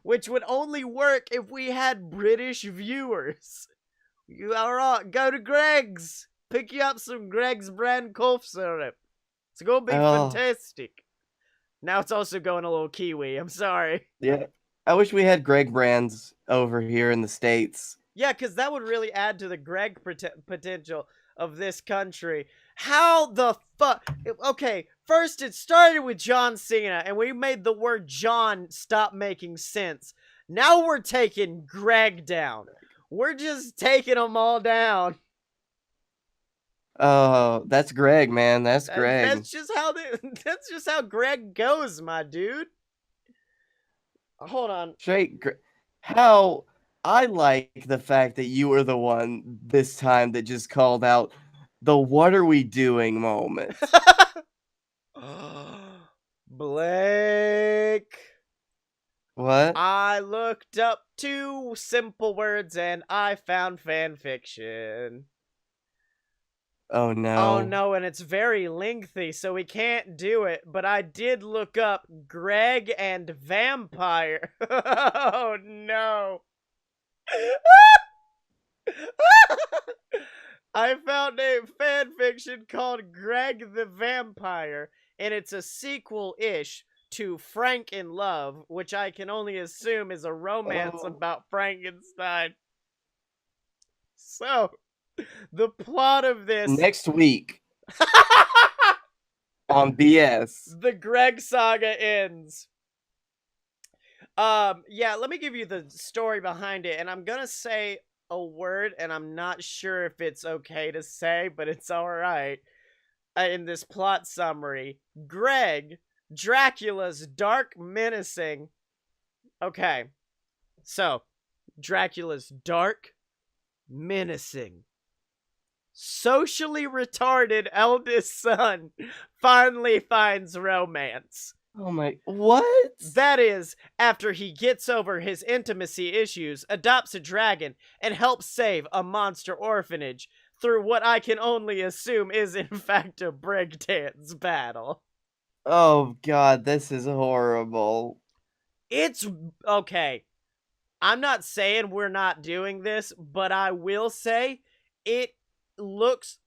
Which would only work if we had British viewers. You are all, go to Greg's. Pick you up some Greg's brand cough syrup. It's gonna be fantastic. Now it's also going a little Kiwi. I'm sorry. Yeah. I wish we had Greg brands over here in the States. Yeah, because that would really add to the Greg potential of this country. How the fuck? Okay, first it started with John Cena, and we made the word John stop making sense. Now we're taking Greg down. We're just taking them all down. Oh, that's Greg, man. That's Greg. That's just how Greg goes, my dude. Hold on. How I like the fact that you were the one this time that just called out the "what are we doing" moment. Blake. What? I look looked up two simple words and I found fan fiction. Oh Oh no. no, and it's very lengthy, so we can't do it. But I did look up Greg and Vampire. Oh no. I found a fan fiction called Greg the Vampire, and it's a sequel-ish to Frank in Love, which I can only assume is a romance Oh. about Frankenstein. So, the plot of this Next week on BS. the Greg saga ends. Yeah, let me give you the story behind it, and I'm gonna say a word, and I'm not sure if it's okay to say, but it's alright. In this plot summary, Greg, Dracula's dark menacing. Okay, so Dracula's dark, menacing, socially retarded eldest son finally finds romance. Oh my, what? That is, after he gets over his intimacy issues, adopts a dragon, and helps save a monster orphanage through what I can only assume is in fact a breakdance battle. Oh god, this is horrible. It's okay. I'm not saying we're not doing this, but I will say it looks.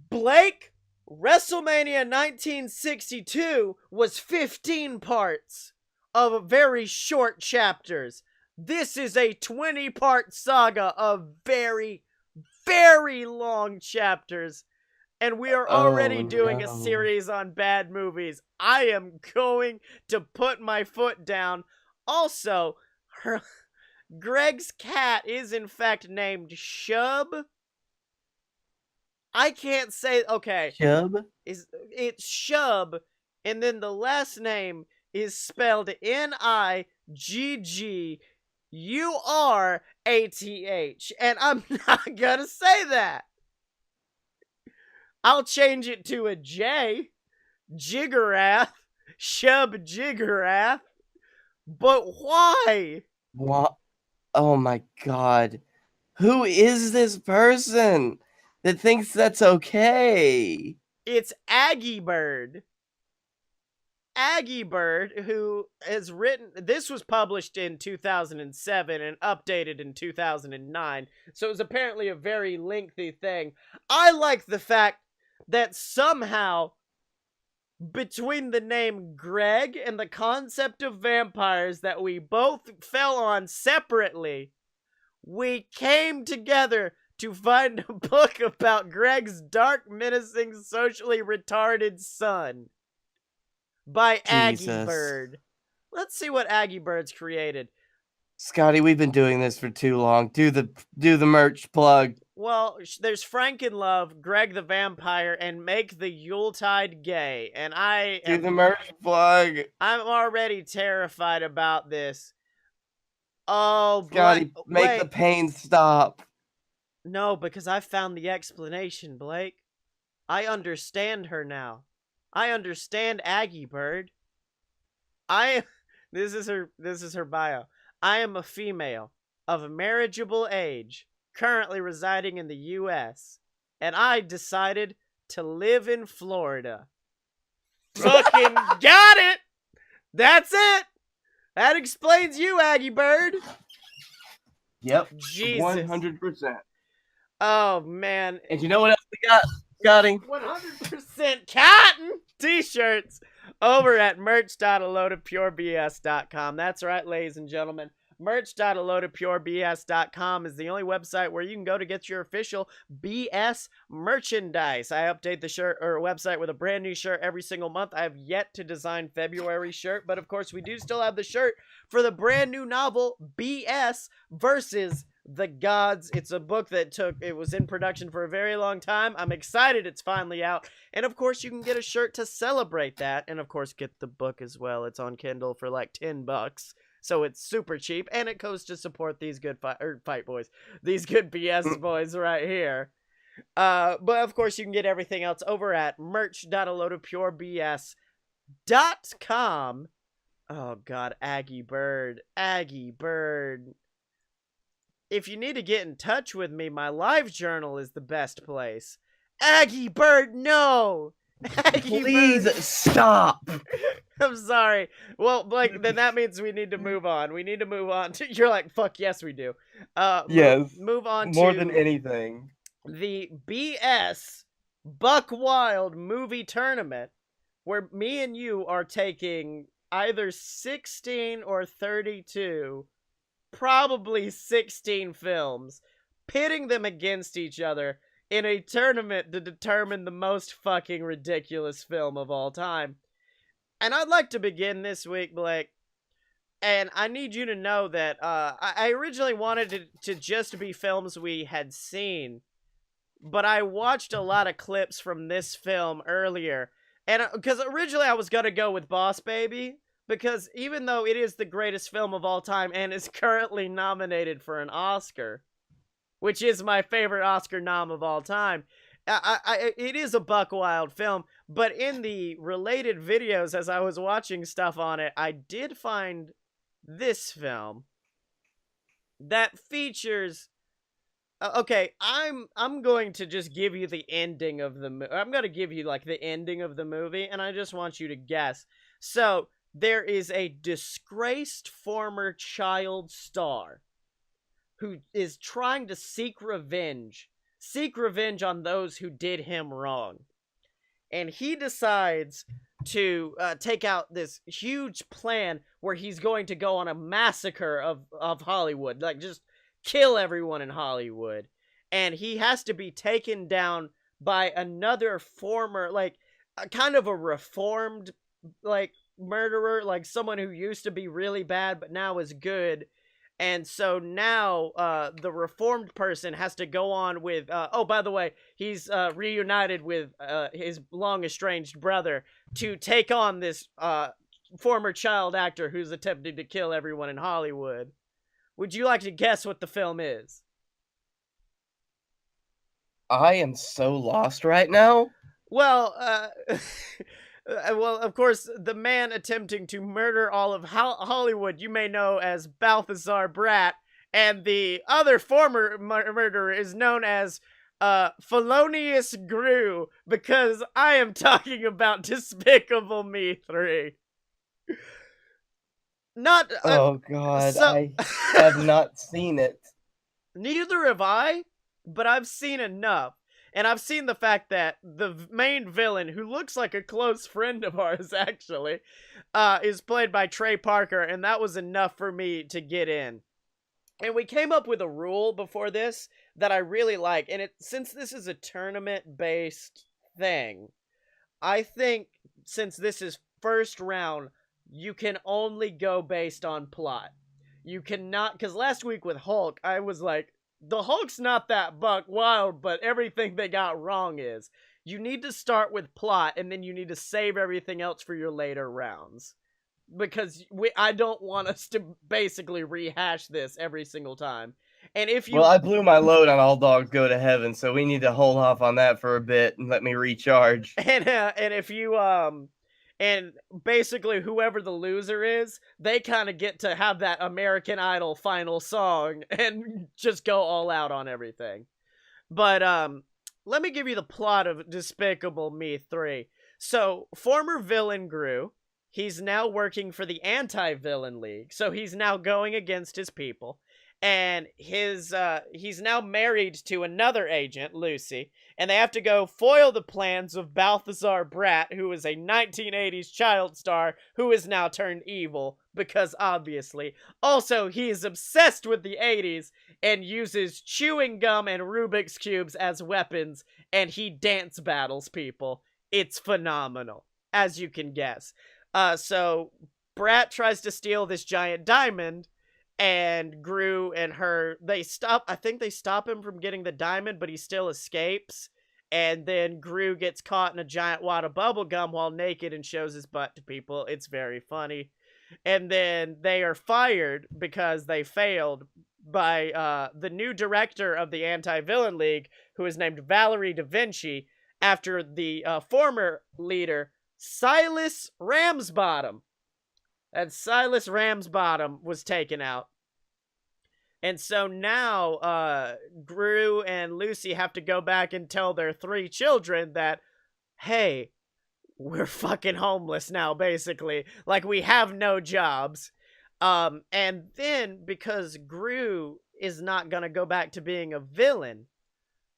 Blake, WrestleMania 1962 was 15 parts of very short chapters. This is a 20-part saga of very, very long chapters. And we are already doing a no. series on bad movies. I am going to put my foot down. Also, Greg's cat is in fact named Shub. I can't say. Okay, Chub? it's Shub, and then the last name is spelled Niggurath, and I'm not gonna say that. I'll change it to a J, Jiggerath, Shub Jiggerath. But why? What? Oh my god. Who is this person that thinks that's okay? It's Aggie Bird. Aggie Bird, who has written. This was published in 2007 and updated in 2009, so it was apparently a very lengthy thing. I like the fact that somehow, between the name Greg and the concept of vampires that we both fell on separately, we came together to find a book about Greg's dark, menacing, socially retarded son by Aggie Jesus. Bird. Let's see what Aggie Bird's created. Scotty, we've been doing this for too long. Do the merch plug. Well, there's Frank in Love, Greg the Vampire, and Make the Yuletide Gay. And Do the merch plug. I'm already terrified about this. Oh, Scotty, make wait. the pain stop. No, because I found the explanation, Blake. I understand her now. I understand Aggie Bird. This is her bio. I am a female of marriageable age, currently residing in the US, and I decided to live in Florida. Fucking got it. That's it. That explains you, Aggie Bird. Yep. Jesus. 100%. Oh, man. And you know what else we got, Scotty? 100% cotton t-shirts over at merch.aloadofpurebs.com. That's right, ladies and gentlemen. Merch.aloadofpurebs.com is the only website where you can go to get your official BS merchandise. I update the shirt or website with a brand new shirt every single month. I have yet to design February's shirt, but of course we do still have the shirt for the brand new novel BS versus the Gods. It's a book that it was in production for a very long time. I'm excited it's finally out. And of course you can get a shirt to celebrate that. And of course get the book as well. It's on Kindle for like $10. So it's super cheap, and it goes to support these good fight boys. These good BS boys right here. But of course you can get everything else over at merch.aloadofpurebs.com. Oh God, Aggie Bird, Aggie Bird. If you need to get in touch with me, my live journal is the best place. Aggie Bird, no! Aggie Please Bird. stop. I'm sorry. Well, like, then that means we need to move on. We need to move on to. You're like, fuck yes, we do. Yes, Move on more than to anything. the BS Buck Wild movie tournament, where me and you are taking either 16 or 32, probably 16 films, pitting them against each other in a tournament to determine the most fucking ridiculous film of all time. And I'd like to begin this week, Blake. And I need you to know that I originally wanted it to just be films we had seen, but I watched a lot of clips from this film earlier. And because originally I was going to go with Boss Baby, because even though it is the greatest film of all time and is currently nominated for an Oscar, which is my favorite Oscar nom of all time, it is a buck wild film. But in the related videos, as I was watching stuff on it, I did find this film that features. Okay, I'm going to just give you the ending of the movie. I'm going to give you like the ending of the movie, and I just want you to guess. So there is a disgraced former child star who is trying to seek revenge on those who did him wrong. And he decides to take out this huge plan where he's going to go on a massacre of Hollywood. Like, just kill everyone in Hollywood. And he has to be taken down by another former, like, kind of a reformed, like, murderer. Like, someone who used to be really bad but now is good. And so now the reformed person has to go on with, oh, by the way, he's reunited with his long estranged brother to take on this former child actor who's attempting to kill everyone in Hollywood. Would you like to guess what the film is? I am so lost right now. Well, well, of course, the man attempting to murder all of Hollywood you may know as Balthazar Bratt, and the other former murderer is known as Felonious Gru, because I am talking about Despicable Me 3. Not Oh God, so. I have not seen it. Neither have I, but I've seen enough. And I've seen the fact that the main villain, who looks like a close friend of ours, actually, is played by Trey Parker, and that was enough for me to get in. And we came up with a rule before this that I really like, and since this is a tournament-based thing, I think since this is first round, you can only go based on plot. You cannot, because last week with Hulk, I was like, the Hulk's not that buck wild, but everything they got wrong is. You need to start with plot, and then you need to save everything else for your later rounds. Because I don't want us to basically rehash this every single time. And if you... Well, I blew my load on All Dogs Go to Heaven, so we need to hold off on that for a bit and let me recharge. And if you, and basically whoever the loser is, they kind of get to have that American Idol final song and just go all out on everything. But let me give you the plot of Despicable Me 3. So, former villain Gru, he's now working for the Anti-Villain League. So he's now going against his people. And he's now married to another agent, Lucy, and they have to go foil the plans of Balthazar Bratt, who is a 1980s child star who is now turned evil, because obviously. Also, he is obsessed with the 80s and uses chewing gum and Rubik's Cubes as weapons, and he dance battles people. It's phenomenal, as you can guess. So Bratt tries to steal this giant diamond, and Gru and her, I think they stop him from getting the diamond, but he still escapes. And then Gru gets caught in a giant wad of bubblegum while naked and shows his butt to people. It's very funny. And then they are fired because they failed by the new director of the Anti-Villain League, who is named Valerie Da Vinci, after the former leader, Silas Ramsbottom. that Silas Ramsbottom was taken out. And so now Gru and Lucy have to go back and tell their 3 children that, hey, we're fucking homeless now, basically. Like, we have no jobs. And then, because Gru is not gonna go back to being a villain,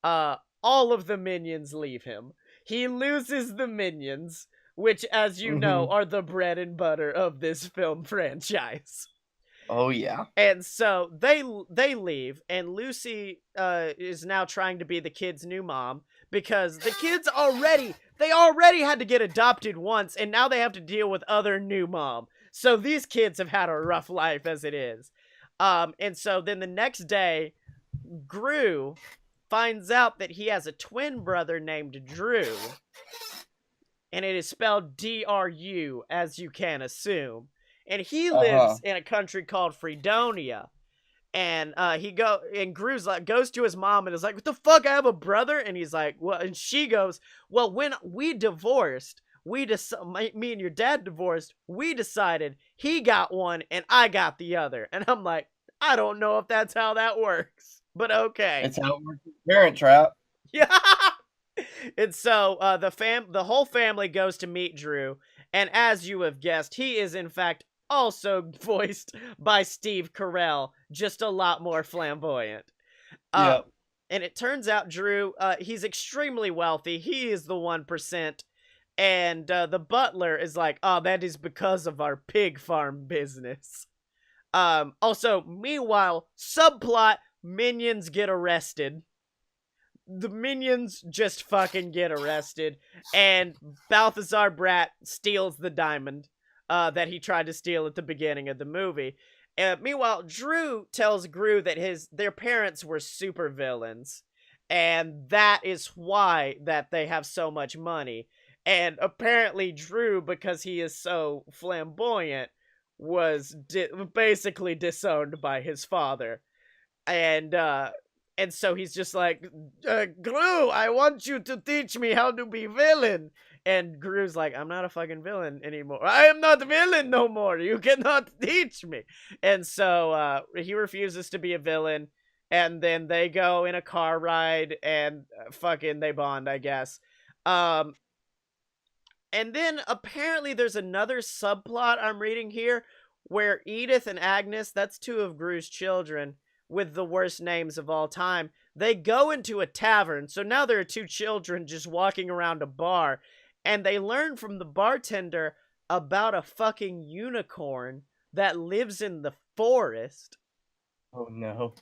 all of the minions leave him. He loses the minions, which, as you know, are the bread and butter of this film franchise. Oh yeah. And so they leave, and Lucy is now trying to be the kid's new mom because the kids already had to get adopted once, and now they have to deal with other new mom. So these kids have had a rough life as it is. And so then the next day, Gru finds out that he has a twin brother named Drew, and it is spelled Dru, as you can assume. And he lives in a country called Fredonia. And Gru's like, goes to his mom and is like, what the fuck, I have a brother? And he's like, well, and she goes, well, when we divorced, me and your dad divorced, we decided he got one and I got the other. And I'm like, I don't know if that's how that works, but okay. It's how it works with Parent Trap. Yeah. And so the whole family goes to meet Drew, and as you have guessed, he is in fact also voiced by Steve Carell, just a lot more flamboyant. Yep. And it turns out Drew, he's extremely wealthy. He is the 1%. And the butler is like, oh, that is because of our pig farm business. Also, meanwhile, subplot, minions get arrested. The minions just fucking get arrested, and Balthazar Brat steals the diamond that he tried to steal at the beginning of the movie. Meanwhile, Drew tells Gru that their parents were supervillains, and that is why that they have so much money. And apparently Drew, because he is so flamboyant, was basically disowned by his father. And so he's just like, Gru, I want you to teach me how to be villain. And Gru's like, I'm not a fucking villain anymore. I am not villain no more. You cannot teach me. And so he refuses to be a villain. And then they go in a car ride and fucking they bond, I guess. And then apparently there's another subplot I'm reading here where Edith and Agnes, that's 2 of Gru's children, with the worst names of all time, they go into a tavern. So now there are 2 children just walking around a bar, and they learn from the bartender about a fucking unicorn that lives in the forest. Oh no.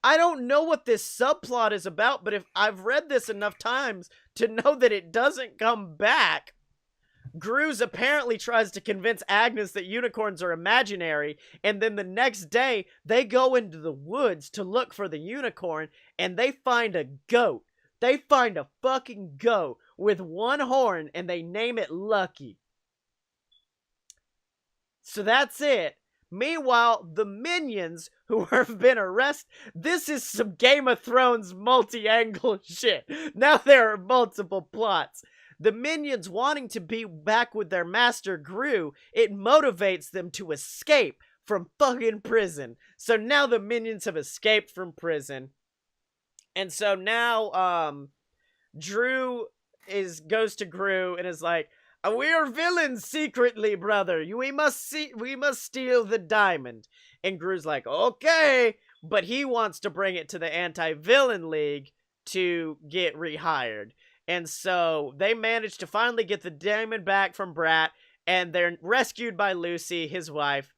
I don't know what this subplot is about, but if I've read this enough times to know that it doesn't come back. Gruz apparently tries to convince Agnes that unicorns are imaginary, and then the next day, they go into the woods to look for the unicorn, and they find a goat. They find a fucking goat with 1 horn, and they name it Lucky. So that's it. Meanwhile, the minions who have been arrested, this is some Game of Thrones multi-angle shit. Now there are multiple plots. The minions wanting to be back with their master Gru, it motivates them to escape from fucking prison. So now the minions have escaped from prison. And so now, Drew goes to Gru and is like, we are villains secretly, brother. We must steal the diamond. And Gru's like, okay. But he wants to bring it to the Anti-Villain League to get rehired. And so they manage to finally get the diamond back from Brat, and they're rescued by Lucy, his wife.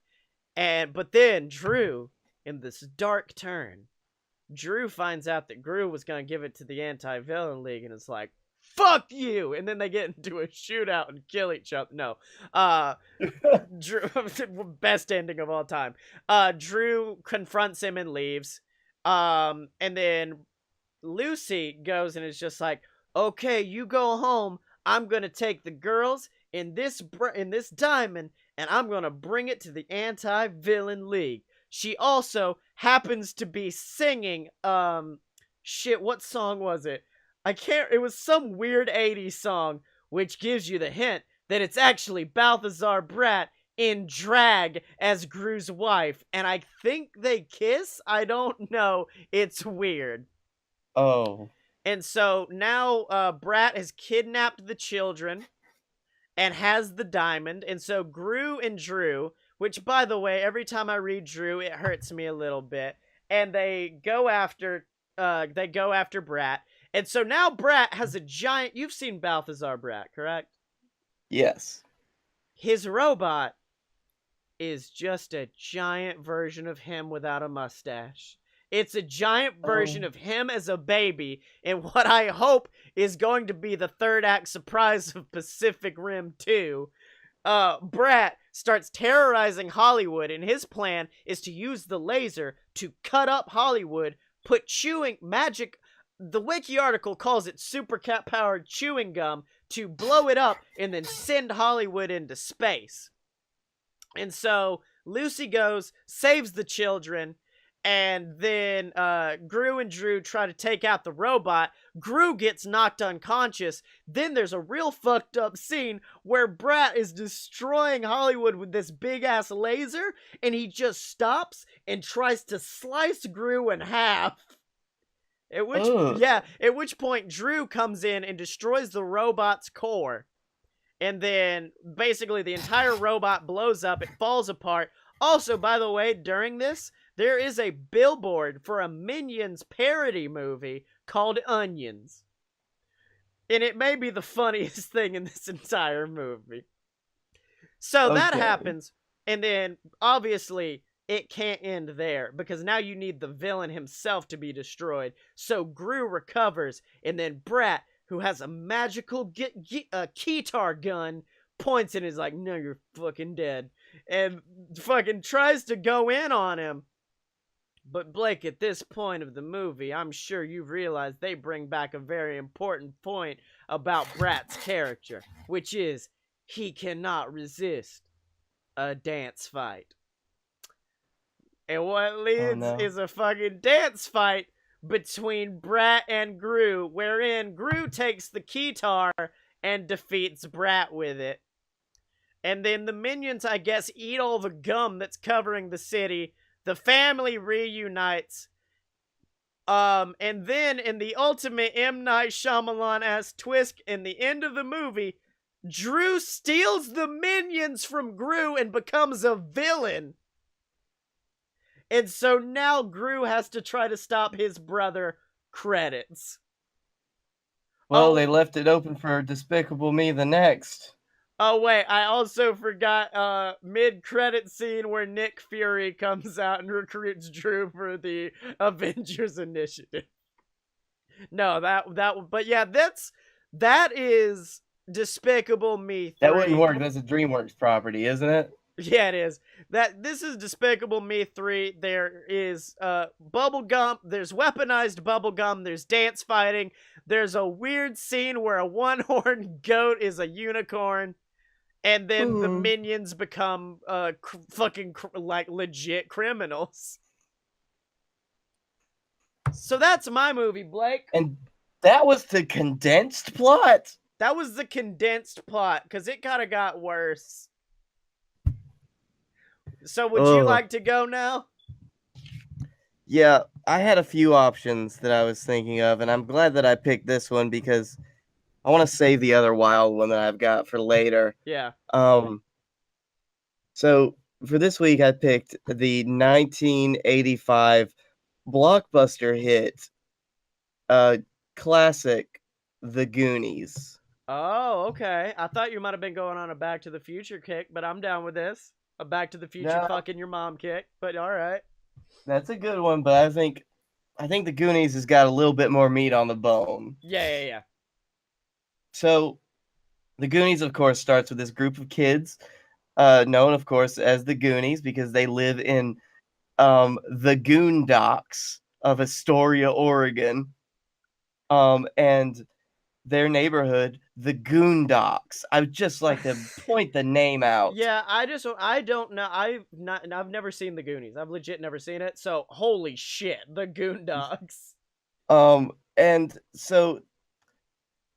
But then Drew, in this dark turn, Drew finds out that Gru was going to give it to the Anti-Villain League, and it's like, fuck you! And then they get into a shootout and kill each other. No. Drew, best ending of all time. Drew confronts him and leaves. And then Lucy goes and is just like, okay, you go home. I'm going to take the girls in this diamond, and I'm going to bring it to the Anti-Villain League. She also happens to be singing, shit, what song was it? It was some weird 80s song, which gives you the hint that it's actually Balthazar Brat in drag as Gru's wife, and I think they kiss. I don't know. It's weird. Oh. And so now Brat has kidnapped the children and has the diamond. And so Gru and Drew, which by the way, every time I read Drew, it hurts me a little bit. And they go after Brat. And so now Brat has a giant, you've seen Balthazar Brat, correct? Yes. His robot is just a giant version of him without a mustache. It's a giant version Oh. of him as a baby, and what I hope is going to be the third act surprise of Pacific Rim 2. Brat starts terrorizing Hollywood, and his plan is to use the laser to cut up Hollywood, put chewing magic. The wiki article calls it super cat powered chewing gum to blow it up and then send Hollywood into space. And so Lucy goes, saves the children, and then Gru and Drew try to take out the robot. Gru gets knocked unconscious. Then there's a real fucked up scene where Brat is destroying Hollywood with this big ass laser, and he just stops and tries to slice Gru in half. Ugh. At which point Drew comes in and destroys the robot's core. And then basically the entire robot blows up, it falls apart. Also, by the way, during this, there is a billboard for a Minions parody movie called Onions. And it may be the funniest thing in this entire movie. So that Okay. happens, and then obviously it can't end there because now you need the villain himself to be destroyed. So Gru recovers, and then Brat, who has a magical keytar gun, points and is like, "No, you're fucking dead," and fucking tries to go in on him. But Blake, at this point of the movie, I'm sure you've realized they bring back a very important point about Brat's character, which is he cannot resist a dance fight. And what Oh leads no. is a fucking dance fight between Brat and Gru, wherein Gru takes the keytar and defeats Brat with it. And then the minions, I guess, eat all the gum that's covering the city. The family reunites. And then in the ultimate M. Night Shyamalan-ass twist in the end of the movie, Drew steals the minions from Gru and becomes a villain. And so now Gru has to try to stop his brother. Credits. Well, Oh, they left it open for Despicable Me the next. oh wait, I also forgot mid-credit scene where Nick Fury comes out and recruits Drew for the Avengers Initiative. No, but yeah, that is Despicable Me That wouldn't 3. work. That's a DreamWorks property, isn't it? Yeah, it is. This is Despicable Me 3. There is bubblegum, there's weaponized bubblegum, there's dance fighting, there's a weird scene where a one-horned goat is a unicorn, and then the minions become like legit criminals. So that's my movie, Blake. And that was the condensed plot. That was the condensed plot because it kind of got worse. So would you like to go now? Yeah, I had a few options that I was thinking of, and I'm glad that I picked this one because I want to save the other wild one that I've got for later. Yeah. So for this week, I picked the 1985 blockbuster hit, classic, The Goonies. Oh, okay. I thought you might have been going on a Back to the Future kick, but I'm down with this. A Back to the Future No. fucking your mom kick, but all right. That's a good one, but I think The Goonies has got a little bit more meat on the bone. Yeah. So, The Goonies, of course, starts with this group of kids, known, of course, as the Goonies because they live in the Goondocks of Astoria, Oregon, and their neighborhood, the Goondocks. I would just like to point the name out. Yeah, I don't know. I've never seen the Goonies. I've legit never seen it. So holy shit, the Goondogs. And so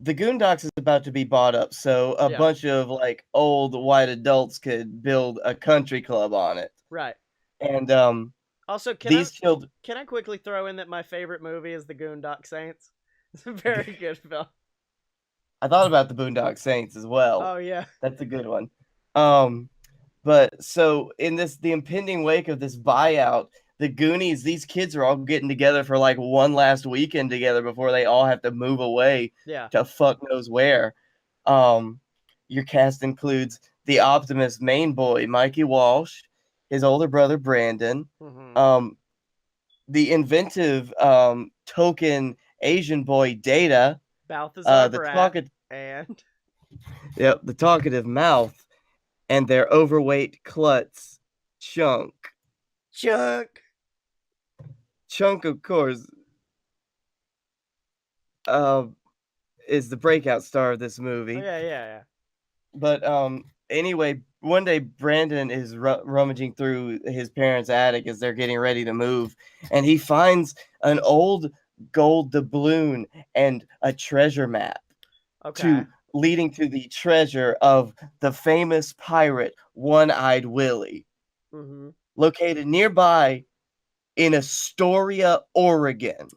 the Goondocks is about to be bought up, so a Yeah. bunch of like old white adults could build a country club on it. Right. And Also, these children, can I quickly throw in that my favorite movie is The Goondock Saints? It's a very good film. I thought about the Boondock Saints as well. Oh yeah. That's a good one. Um, but so in the impending wake of this buyout, the Goonies, these kids are all getting together for like one last weekend together before they all have to move away Yeah. to fuck knows where. Um, your cast includes the Optimist main boy, Mikey Walsh, his older brother Brandon, Mm-hmm. um, the inventive token Asian boy Data, Balthazar the Brat talkative, and yep, the talkative mouth, and their overweight klutz, Chunk. Chuck. Chunk, of course, uh, is the breakout star of this Oh movie. yeah, yeah, yeah. But anyway, one day Brandon is rummaging through his parents' attic as they're getting ready to move, and he finds an old gold doubloon and a treasure map Okay. to leading to the treasure of the famous pirate One-Eyed Willie, Mm-hmm. located nearby in Astoria, Oregon.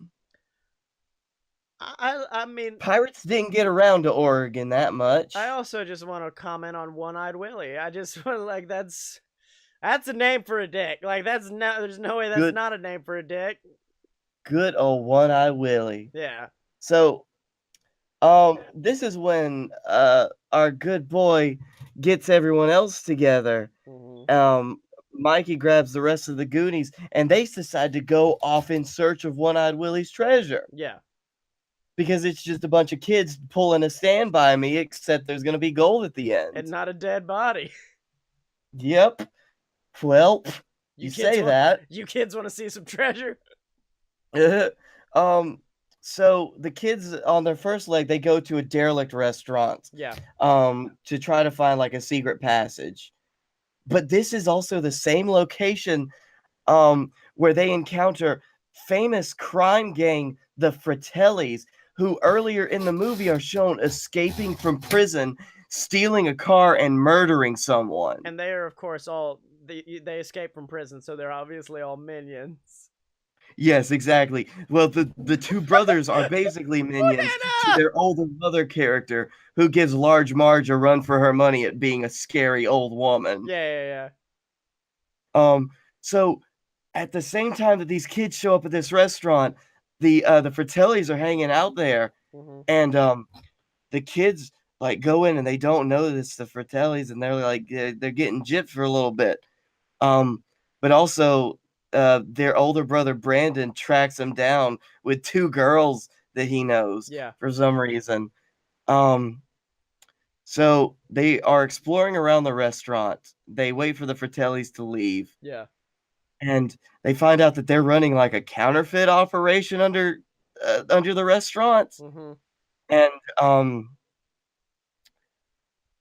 I mean, Pirates didn't get around to Oregon that I much. also just want to comment on One-Eyed Willie. I just want to like that's a name for a dick. Like that's no, there's no way that's Good, not a name for a dick. good old One-Eyed Willie. Yeah. So, this is when our good boy gets everyone else together. Mm-hmm. Um, Mikey grabs the rest of the Goonies, and they decide to go off in search of One-Eyed Willie's treasure Yeah. because it's just a bunch of kids pulling a Stand By Me, except there's gonna be gold at the And end. not a dead body. Yep. Well, You you kids say want that. you kids want to see some treasure? um, so the kids on their first leg, they go to a derelict restaurant, Yeah. to try to find like a secret passage. But this is also the same location, where they encounter famous crime gang, the Fratellis, who earlier in the movie are shown escaping from prison, stealing a car, and murdering someone. And they are of course all they escape from prison, so they're obviously all minions. Yes, exactly. Well, the two brothers are basically minions to Banana! their older mother character, who gives Large Marge a run for her money at being a scary old woman. Yeah, yeah, yeah. Um, so at the same time that these kids show up at this restaurant, the Fratellis are hanging out there, Mm-hmm. and the kids like go in and they don't know that it's the Fratellis, and they're like they're getting gypped for a little bit. Um, but also, their older brother Brandon tracks him down with two girls that he knows Yeah, for some reason. Um, so they are exploring around the restaurant. They wait for the Fratellis to leave, yeah. and they find out that they're running like a counterfeit operation under the restaurant. Mm-hmm. And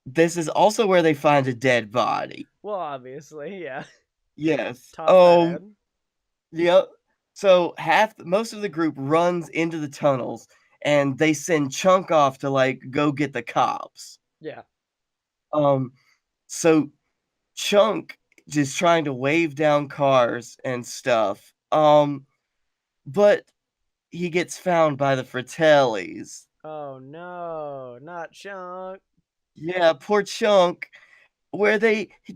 this is also where they find a dead body. Well, obviously, yeah. Yes. Toss that in. Yep. So most of the group runs into the tunnels, and they send Chunk off to like go get the cops. Yeah. Um, so Chunk just trying to wave down cars and stuff. But he gets found by the Fratellis. Oh no, not Chunk. Yeah, poor Chunk. Where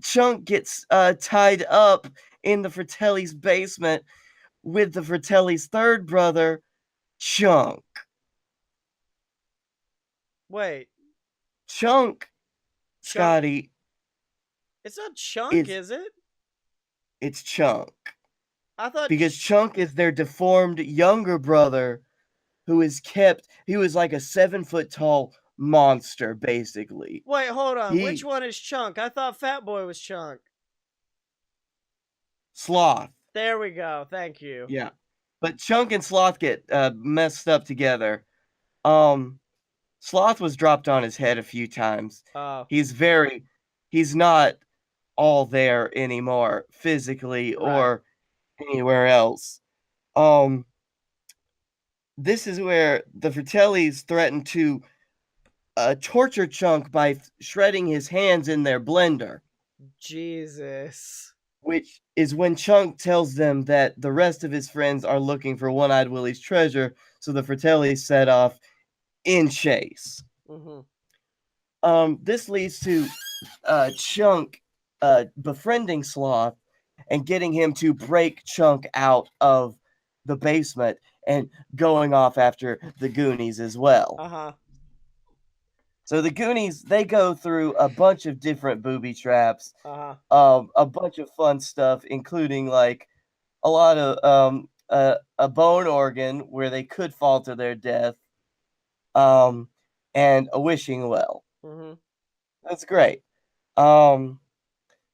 Chunk gets tied up in the Fratelli's basement with the Fratelli's third brother, Chunk. Wait, Chunk, Chunk. Scotty, It's not Chunk, is is it? it's Chunk. I thought. Because Chunk is their deformed younger brother he was like a 7 foot tall monster, basically. Wait, hold on. Which He one is Chunk? I thought Fat Boy was Chunk. Sloth. There we go. Thank you. Yeah. But Chunk and Sloth get messed up together. Um Sloth was dropped on his head a few times. Oh, He's very he's not all there anymore, physically right. or anywhere else. Um, this is where the Fratellis threaten to torture Chunk by shredding his hands in their blender. Jesus. Which is when Chunk tells them that the rest of his friends are looking for One Eyed Willie's treasure, so the Fratellis set off in chase. Mm-hmm. This leads to Chunk befriending Sloth and getting him to break Chunk out of the basement and going off after the Goonies as well. Uh-huh. So the Goonies, they go through a bunch of different booby traps, Uh-huh. a bunch of fun stuff, including like a lot of a bone organ where they could fall to their death, um, and a wishing well. Mm-hmm. That's great. Um,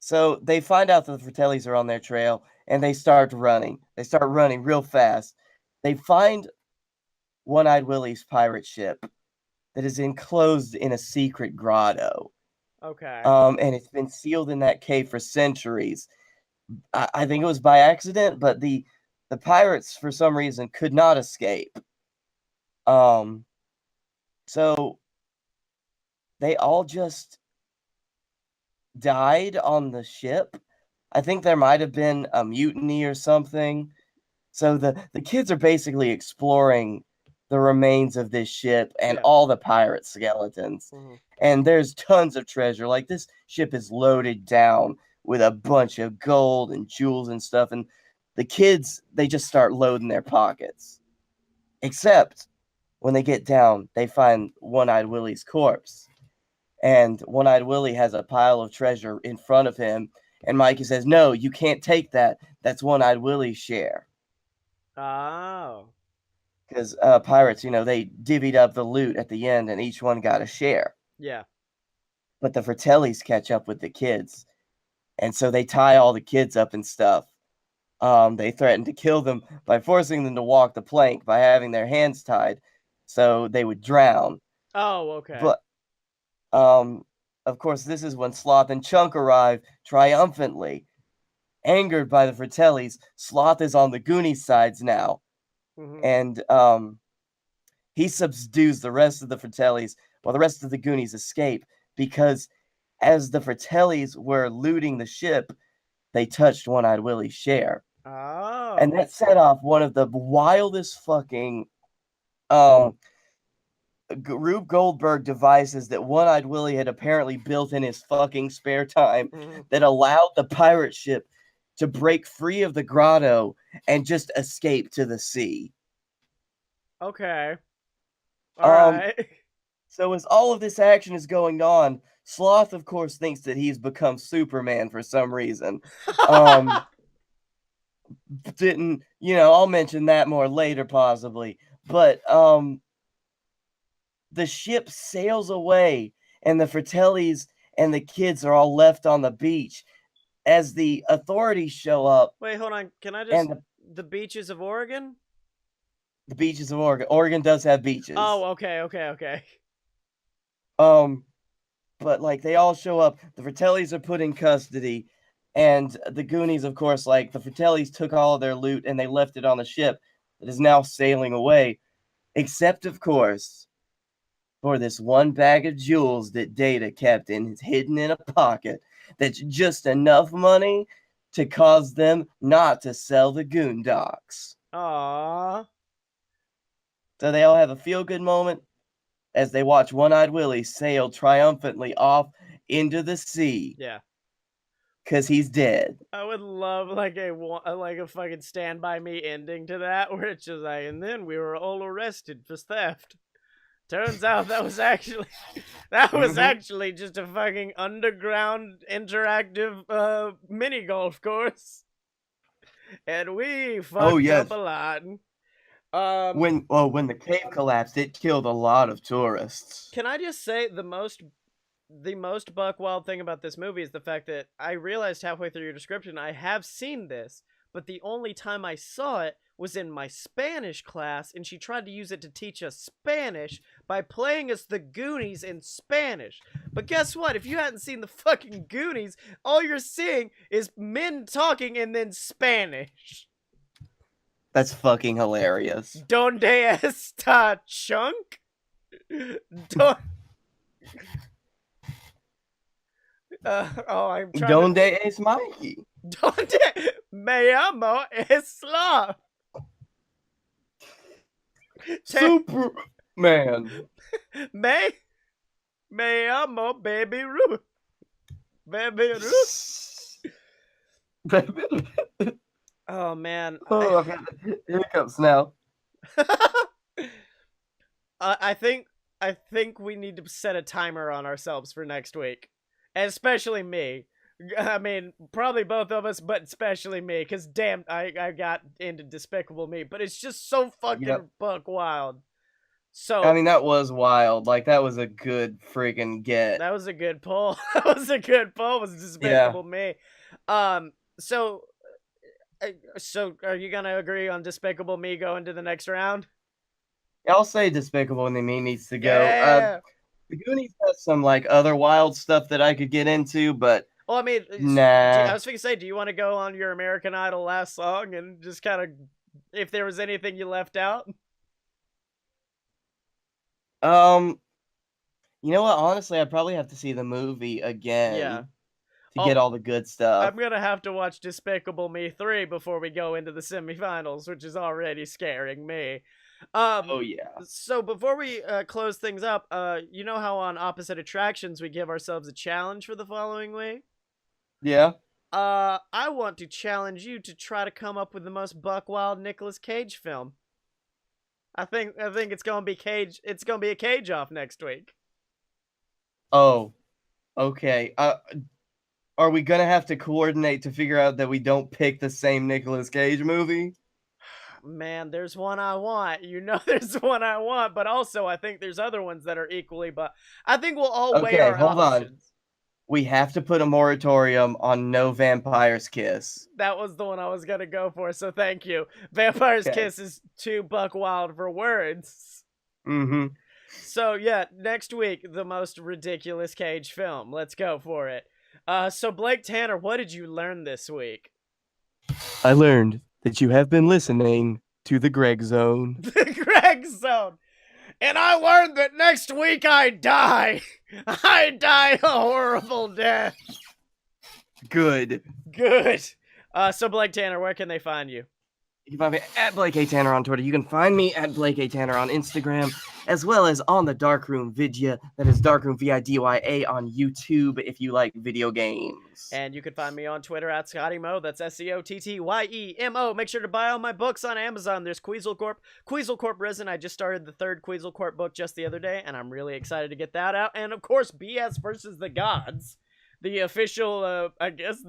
so they find out that the Fratellis are on their trail and they start running. They start running real fast. They find One Eyed Willie's pirate ship that is enclosed in a secret grotto. Okay. And it's been sealed in that cave for centuries. I think it was by accident, but the pirates for some reason could not escape. Um, so they all just died on the ship. I think there might have been a mutiny or something. So the kids are basically exploring the remains of this ship and Yeah. all the pirate skeletons. Mm-hmm. And there's tons of treasure. Like this ship is loaded down with a bunch of gold and jewels and stuff. And the kids, they just start loading their pockets. Except when they get down, they find One Eyed Willie's corpse. And One Eyed Willie has a pile of treasure in front of him. And Mikey says, "No, you can't take that. That's One Eyed Willie's share." Oh. Because pirates, they divvied up the loot at the end and each one got a share. Yeah. But the Fratellis catch up with the kids. And so they tie all the kids up and stuff. They threaten to kill them by forcing them to walk the plank by having their hands tied so they would drown. Oh, okay. But, of course, this is when Sloth and Chunk arrive triumphantly. Angered by the Fratellis, Sloth is on the Goonies' sides now. Mm-hmm. And he subdues the rest of the Fratellis while the rest of the Goonies escape because as the Fratellis were looting the ship, they touched One Eyed Willie's share. Oh. And that set off one of the wildest fucking Rube Goldberg devices that One Eyed Willie had apparently built in his fucking spare time Mm-hmm. that allowed the pirate ship to break free of the grotto and just escape to the sea. Okay. All Um, right. So as all of this action is going on, Sloth, of course, thinks that he's become Superman for some reason. Didn't, I'll mention that more later, possibly. But the ship sails away, and the Fratellis and the kids are all left on the beach as the authorities show up. Wait, hold on. Can I just And the beaches of Oregon? the beaches of Oregon. Oregon does have beaches. Oh, okay. But like they all show up. The Fratellis are put in custody, and the Goonies, of course, like the Fratellis took all of their loot and they left it on the ship that is now sailing away. Except, of course, for this one bag of jewels that Data kept hidden in a pocket. That's just enough money to cause them not to sell the Goondocks. Aww. So they all have a feel-good moment as they watch One Eyed Willie sail triumphantly off into the sea. Yeah. Because he's dead. I would love like a fucking Stand By Me ending to that, where it's just like, and then we were all arrested for theft. Turns out that was actually actually just a fucking underground interactive mini golf course, and we fucked up a lot. When the cave collapsed, it killed a lot of tourists. Can I just say the most buck wild thing about this movie is the fact that I realized halfway through your description I have seen this, but the only time I saw it was in my Spanish class, and she tried to use it to teach us Spanish by playing us the Goonies in Spanish. But guess what? If you hadn't seen the fucking Goonies, all you're seeing is men talking and then Spanish. That's fucking hilarious. Donde está Chunk? Don I'm trying to. Donde es Mikey? Donde me amo Islam. Superman. Me amo Baby Ruth. Baby Ruth. Oh man. Oh, I've got hiccups now. I think we need to set a timer on ourselves for next week, especially me. I mean, probably both of us, but especially me, because damn, I got into Despicable Me, but it's just so fucking buck wild. So I mean, that was wild. Like, that was a good freaking get. that was a good pull. That was a good pull. Was Despicable Me. So are you gonna agree on Despicable Me going to the next round? I'll say Despicable Me needs to go. Yeah. The Goonies has some like other wild stuff that I could get into, but Well, I mean, nah. I was thinking, say, do you want to go on your American Idol last song and just kind of, if there was anything you left out? You know what? Honestly, I'd probably have to see the movie again to get all the good stuff. I'm gonna have to watch Despicable Me 3 before we go into the semifinals, which is already scaring me. Oh yeah. So before we close things up, you know how on Opposite Attractions we give ourselves a challenge for the following week? Yeah. I want to challenge you to try to come up with the most buck wild Nicolas Cage film. I think it's gonna be Cage. It's gonna be a Cage off next week. Oh, okay. Are we gonna have to coordinate to figure out that we don't pick the same Nicolas Cage movie? Man, there's one I want. You know, there's one I want, but also I think there's other ones that are equally. But I think we'll all weigh our options. On. We have to put a moratorium on No Vampire's Kiss. That was the one I was gonna go for, so thank you. Vampire's Kiss is too buck wild for words. Mm-hmm. So yeah, next week, the most ridiculous Cage film. Let's go for it. So Blake Tanner, what did you learn this week? I learned that you have been listening to the Greg Zone. The Greg Zone. And I learned that next week I die. I die a horrible death. Good. So Blake Tanner, where can they find you? You can find me at Blake A. Tanner on Twitter. You can find me at Blake A. Tanner on Instagram, as well as on the Darkroom Vidya. That is Darkroom Vidya on YouTube if you like video games. And you can find me on Twitter at ScottyMo. That's SCOTTYEMO. Make sure to buy all my books on Amazon. There's Queasel Corp Risen. I just started the 3rd Queasel Corp book just the other day, and I'm really excited to get that out. And of course, BS versus the Gods, the official, I guess,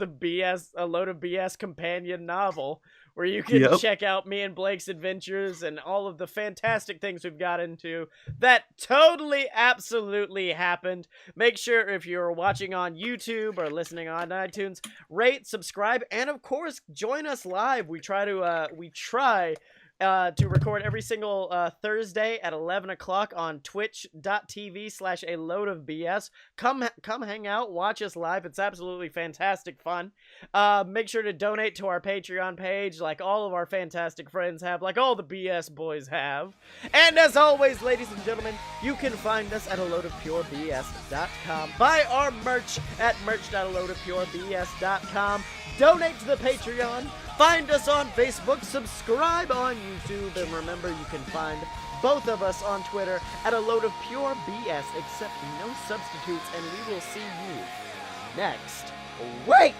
a load of BS companion novel, where you can check out me and Blake's adventures and all of the fantastic things we've got into that totally, absolutely happened. Make sure, if you're watching on YouTube or listening on iTunes, rate, subscribe, and of course, join us live. We try to record every single Thursday at 11 o'clock on twitch.tv/a-load-of-bs. Come hang out, watch us live. It's absolutely fantastic fun. Make sure to donate to our Patreon page like all of our fantastic friends have, like all the BS boys have. And as always, ladies and gentlemen, you can find us at aloadofpurebs.com. Buy our merch at merch.aloadofpurebs.com. Donate to the Patreon. Find us on Facebook, subscribe on YouTube, and remember you can find both of us on Twitter at a load of pure BS, except no substitutes, and we will see you next week!